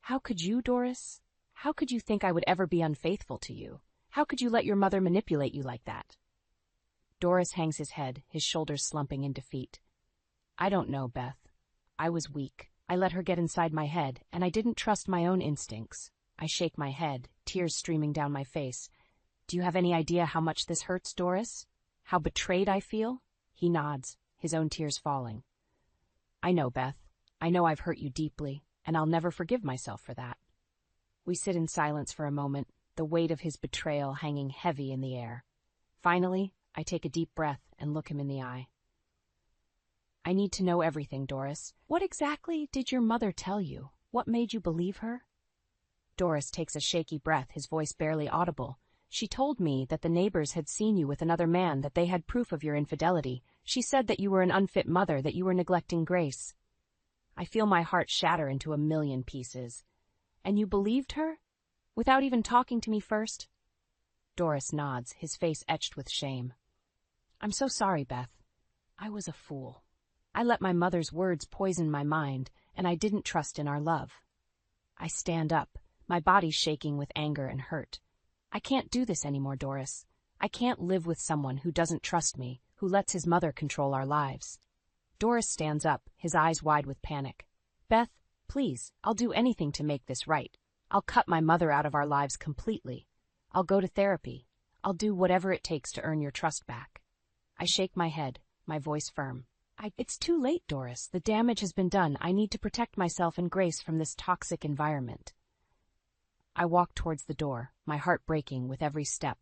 "How could you, Doris? How could you think I would ever be unfaithful to you? How could you let your mother manipulate you like that?" Doris hangs his head, his shoulders slumping in defeat. "I don't know, Beth. I was weak. I let her get inside my head, and I didn't trust my own instincts." I shake my head, tears streaming down my face. "Do you have any idea how much this hurts, Doris? How betrayed I feel?" He nods, his own tears falling. I know, Beth. I know I've hurt you deeply, and I'll never forgive myself for that. We sit in silence for a moment, the weight of his betrayal hanging heavy in the air. Finally, I take a deep breath and look him in the eye. I need to know everything, Doris. What exactly did your mother tell you? What made you believe her? Doris takes a shaky breath, his voice barely audible. She told me that the neighbors had seen you with another man, that they had proof of your infidelity. She said that you were an unfit mother, that you were neglecting Grace. I feel my heart shatter into a million pieces. And you believed her? Without even talking to me first? Doris nods, his face etched with shame. I'm so sorry, Beth. I was a fool. I let my mother's words poison my mind, and I didn't trust in our love. I stand up, my body shaking with anger and hurt. I can't do this anymore, Doris. I can't live with someone who doesn't trust me, who lets his mother control our lives. Doris stands up, his eyes wide with panic. Beth, please, I'll do anything to make this right. I'll cut my mother out of our lives completely. I'll go to therapy. I'll do whatever it takes to earn your trust back. I shake my head, my voice firm. It's too late, Doris. The damage has been done. I need to protect myself and Grace from this toxic environment. I walk towards the door, my heart breaking with every step.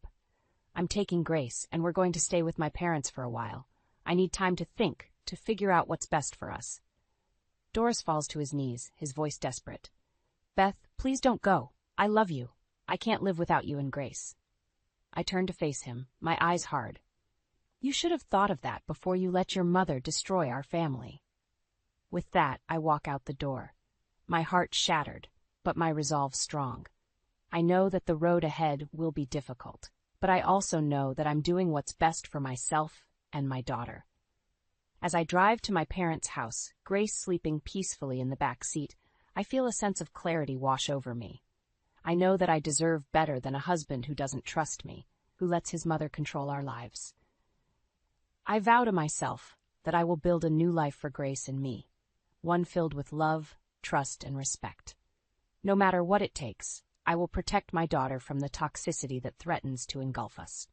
I'm taking Grace, and we're going to stay with my parents for a while. I need time to think, to figure out what's best for us. Doris falls to his knees, his voice desperate. Beth, please don't go. I love you. I can't live without you and Grace. I turn to face him, my eyes hard. You should have thought of that before you let your mother destroy our family. With that, I walk out the door. My heart shattered, but my resolve strong. I know that the road ahead will be difficult, but I also know that I'm doing what's best for myself and my daughter. As I drive to my parents' house, Grace sleeping peacefully in the back seat, I feel a sense of clarity wash over me. I know that I deserve better than a husband who doesn't trust me, who lets his mother control our lives. I vow to myself that I will build a new life for Grace and me, one filled with love, trust, and respect. No matter what it takes, I will protect my daughter from the toxicity that threatens to engulf us.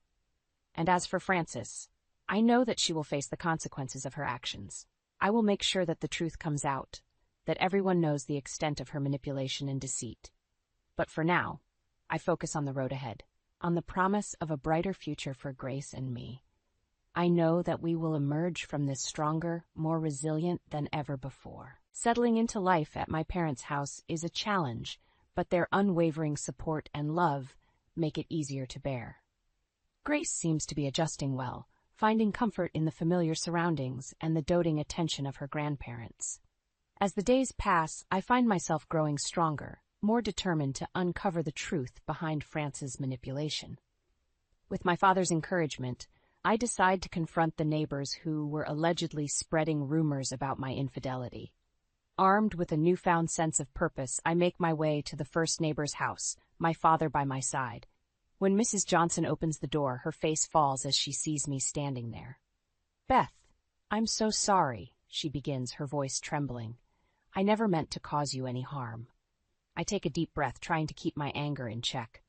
And as for Frances, I know that she will face the consequences of her actions. I will make sure that the truth comes out, that everyone knows the extent of her manipulation and deceit. But for now, I focus on the road ahead, on the promise of a brighter future for Grace and me. I know that we will emerge from this stronger, more resilient than ever before. Settling into life at my parents' house is a challenge, but their unwavering support and love make it easier to bear. Grace seems to be adjusting well, finding comfort in the familiar surroundings and the doting attention of her grandparents. As the days pass, I find myself growing stronger, more determined to uncover the truth behind France's manipulation. With my father's encouragement, I decide to confront the neighbors who were allegedly spreading rumors about my infidelity. Armed with a newfound sense of purpose, I make my way to the first neighbor's house, my father by my side. When Mrs. Johnson opens the door, her face falls as she sees me standing there. Beth, I'm so sorry, she begins, her voice trembling. I never meant to cause you any harm. I take a deep breath, trying to keep my anger in check.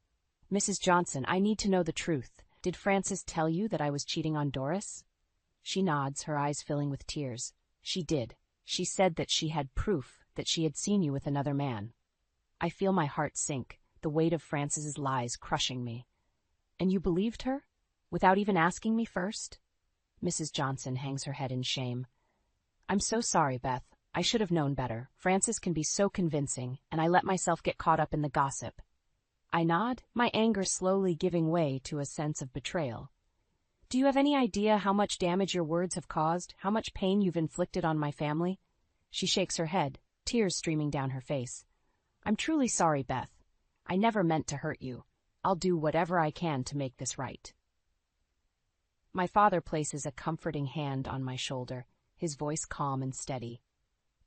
Mrs. Johnson, I need to know the truth. Did Frances tell you that I was cheating on Doris? She nods, her eyes filling with tears. She did. She said that she had proof that she had seen you with another man. I feel my heart sink, the weight of Frances's lies crushing me. And you believed her? Without even asking me first? Mrs. Johnson hangs her head in shame. I'm so sorry, Beth. I should have known better. Frances can be so convincing, and I let myself get caught up in the gossip. I nod, my anger slowly giving way to a sense of betrayal. Do you have any idea how much damage your words have caused, how much pain you've inflicted on my family? She shakes her head, tears streaming down her face. I'm truly sorry, Beth. I never meant to hurt you. I'll do whatever I can to make this right. My father places a comforting hand on my shoulder, his voice calm and steady.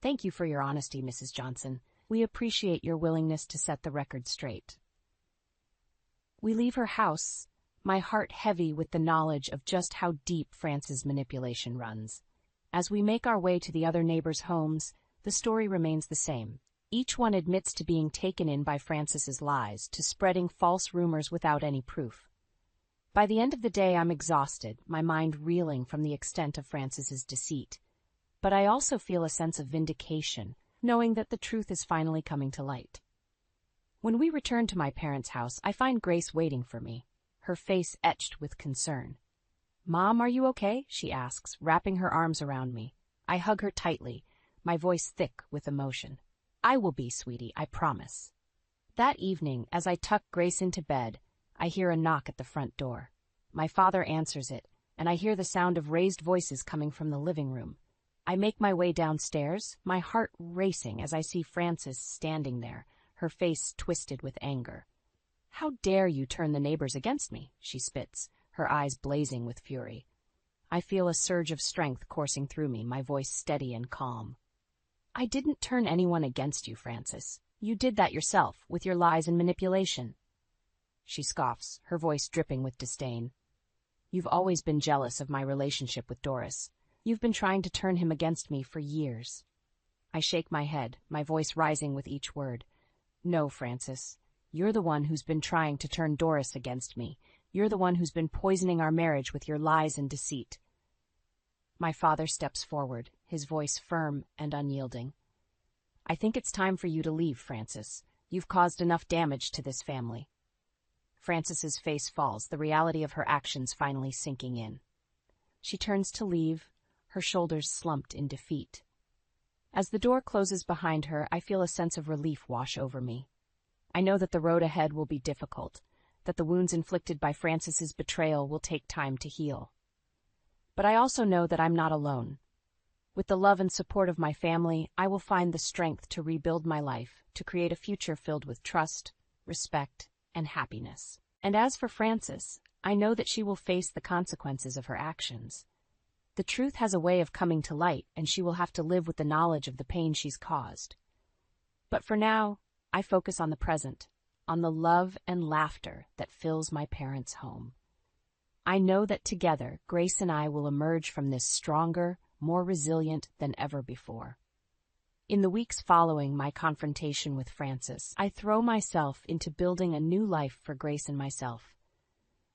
Thank you for your honesty, Mrs. Johnson. We appreciate your willingness to set the record straight. We leave her house, my heart heavy with the knowledge of just how deep France's manipulation runs. As we make our way to the other neighbors' homes, the story remains the same. Each one admits to being taken in by Frances's lies, to spreading false rumors without any proof. By the end of the day, I'm exhausted, my mind reeling from the extent of Frances's deceit. But I also feel a sense of vindication, knowing that the truth is finally coming to light. When we return to my parents' house, I find Grace waiting for me, her face etched with concern. "Mom, are you okay?" she asks, wrapping her arms around me. I hug her tightly, my voice thick with emotion. "I will be, sweetie, I promise." That evening, as I tuck Grace into bed, I hear a knock at the front door. My father answers it, and I hear the sound of raised voices coming from the living room. I make my way downstairs, my heart racing as I see Frances standing there, her face twisted with anger. "How dare you turn the neighbors against me?" she spits, her eyes blazing with fury. I feel a surge of strength coursing through me, my voice steady and calm. "I didn't turn anyone against you, Frances. You did that yourself, with your lies and manipulation." She scoffs, her voice dripping with disdain. "You've always been jealous of my relationship with Doris. You've been trying to turn him against me for years." I shake my head, my voice rising with each word. "No, Frances. You're the one who's been trying to turn Doris against me. You're the one who's been poisoning our marriage with your lies and deceit." My father steps forward, his voice firm and unyielding. "I think it's time for you to leave, Frances. You've caused enough damage to this family." Frances's face falls, the reality of her actions finally sinking in. She turns to leave, her shoulders slumped in defeat. As the door closes behind her, I feel a sense of relief wash over me. I know that the road ahead will be difficult, that the wounds inflicted by Frances's betrayal will take time to heal. But I also know that I'm not alone. With the love and support of my family, I will find the strength to rebuild my life, to create a future filled with trust, respect, and happiness. And as for Frances, I know that she will face the consequences of her actions. The truth has a way of coming to light, and she will have to live with the knowledge of the pain she's caused. But for now, I focus on the present, on the love and laughter that fills my parents' home. I know that together, Grace and I will emerge from this stronger, more resilient than ever before. In the weeks following my confrontation with Frances, I throw myself into building a new life for Grace and myself.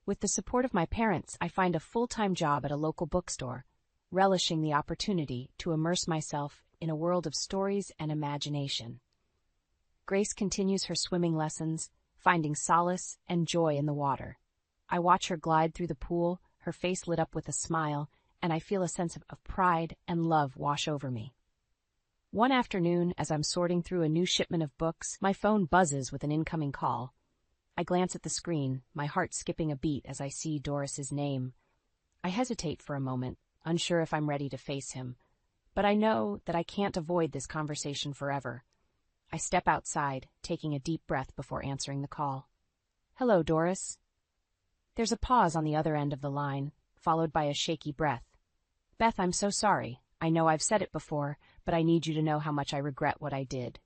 With the support of my parents, I find a full-time job at a local bookstore, relishing the opportunity to immerse myself in a world of stories and imagination. Grace continues her swimming lessons, finding solace and joy in the water. I watch her glide through the pool, her face lit up with a smile, and I feel a sense of pride and love wash over me. One afternoon, as I'm sorting through a new shipment of books, my phone buzzes with an incoming call. I glance at the screen, my heart skipping a beat as I see Doris's name. I hesitate for a moment, unsure if I'm ready to face him, but I know that I can't avoid this conversation forever. I step outside, taking a deep breath before answering the call. "Hello, Doris." There's a pause on the other end of the line, followed by a shaky breath. "Beth, I'm so sorry. I know I've said it before, but I need you to know how much I regret what I did."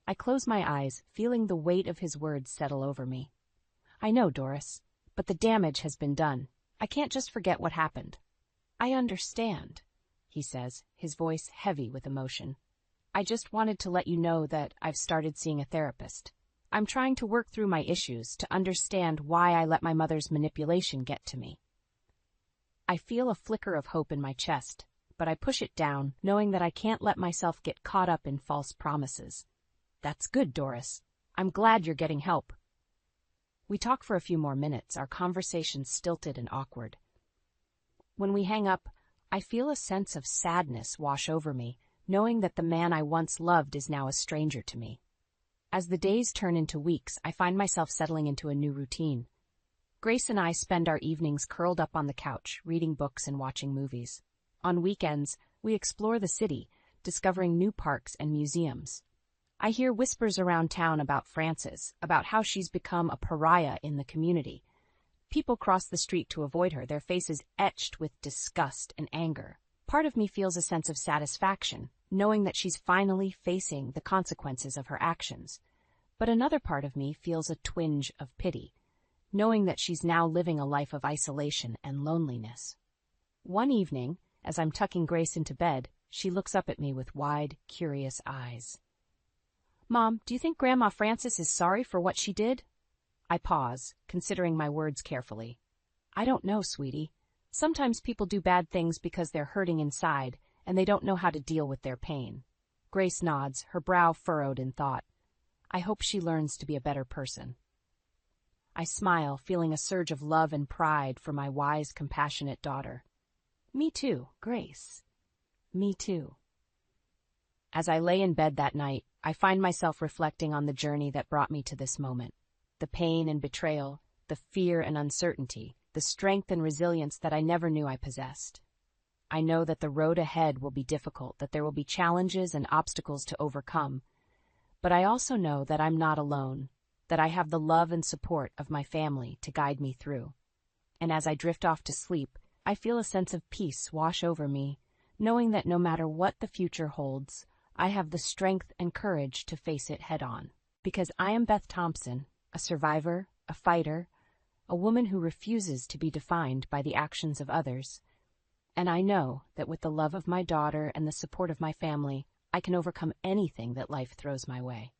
I close my eyes, feeling the weight of his words settle over me. "I know, Doris, but the damage has been done. I can't just forget what happened." "I understand," he says, his voice heavy with emotion. "I just wanted to let you know that I've started seeing a therapist. I'm trying to work through my issues, to understand why I let my mother's manipulation get to me." I feel a flicker of hope in my chest, but I push it down, knowing that I can't let myself get caught up in false promises. "That's good, Doris. I'm glad you're getting help." We talk for a few more minutes, our conversation stilted and awkward. When we hang up, I feel a sense of sadness wash over me, knowing that the man I once loved is now a stranger to me. As the days turn into weeks, I find myself settling into a new routine. Grace and I spend our evenings curled up on the couch, reading books and watching movies. On weekends, we explore the city, discovering new parks and museums. I hear whispers around town about Frances, about how she's become a pariah in the community. People cross the street to avoid her, their faces etched with disgust and anger. Part of me feels a sense of satisfaction, knowing that she's finally facing the consequences of her actions. But another part of me feels a twinge of pity, knowing that she's now living a life of isolation and loneliness. One evening, as I'm tucking Grace into bed, she looks up at me with wide, curious eyes. "Mom, do you think Grandma Frances is sorry for what she did?" I pause, considering my words carefully. I don't know, sweetie. Sometimes people do bad things because they're hurting inside, and they don't know how to deal with their pain. Grace nods, her brow furrowed in thought. I hope she learns to be a better person. I smile, feeling a surge of love and pride for my wise, compassionate daughter. Me too, Grace. Me too. As I lay in bed that night, I find myself reflecting on the journey that brought me to this moment. The pain and betrayal, the fear and uncertainty, the strength and resilience that I never knew I possessed. I know that the road ahead will be difficult, that there will be challenges and obstacles to overcome, but I also know that I'm not alone, that I have the love and support of my family to guide me through. And as I drift off to sleep, I feel a sense of peace wash over me, knowing that no matter what the future holds, I have the strength and courage to face it head-on. Because I am Beth Thompson, a survivor, a fighter, a woman who refuses to be defined by the actions of others. And I know that with the love of my daughter and the support of my family, I can overcome anything that life throws my way.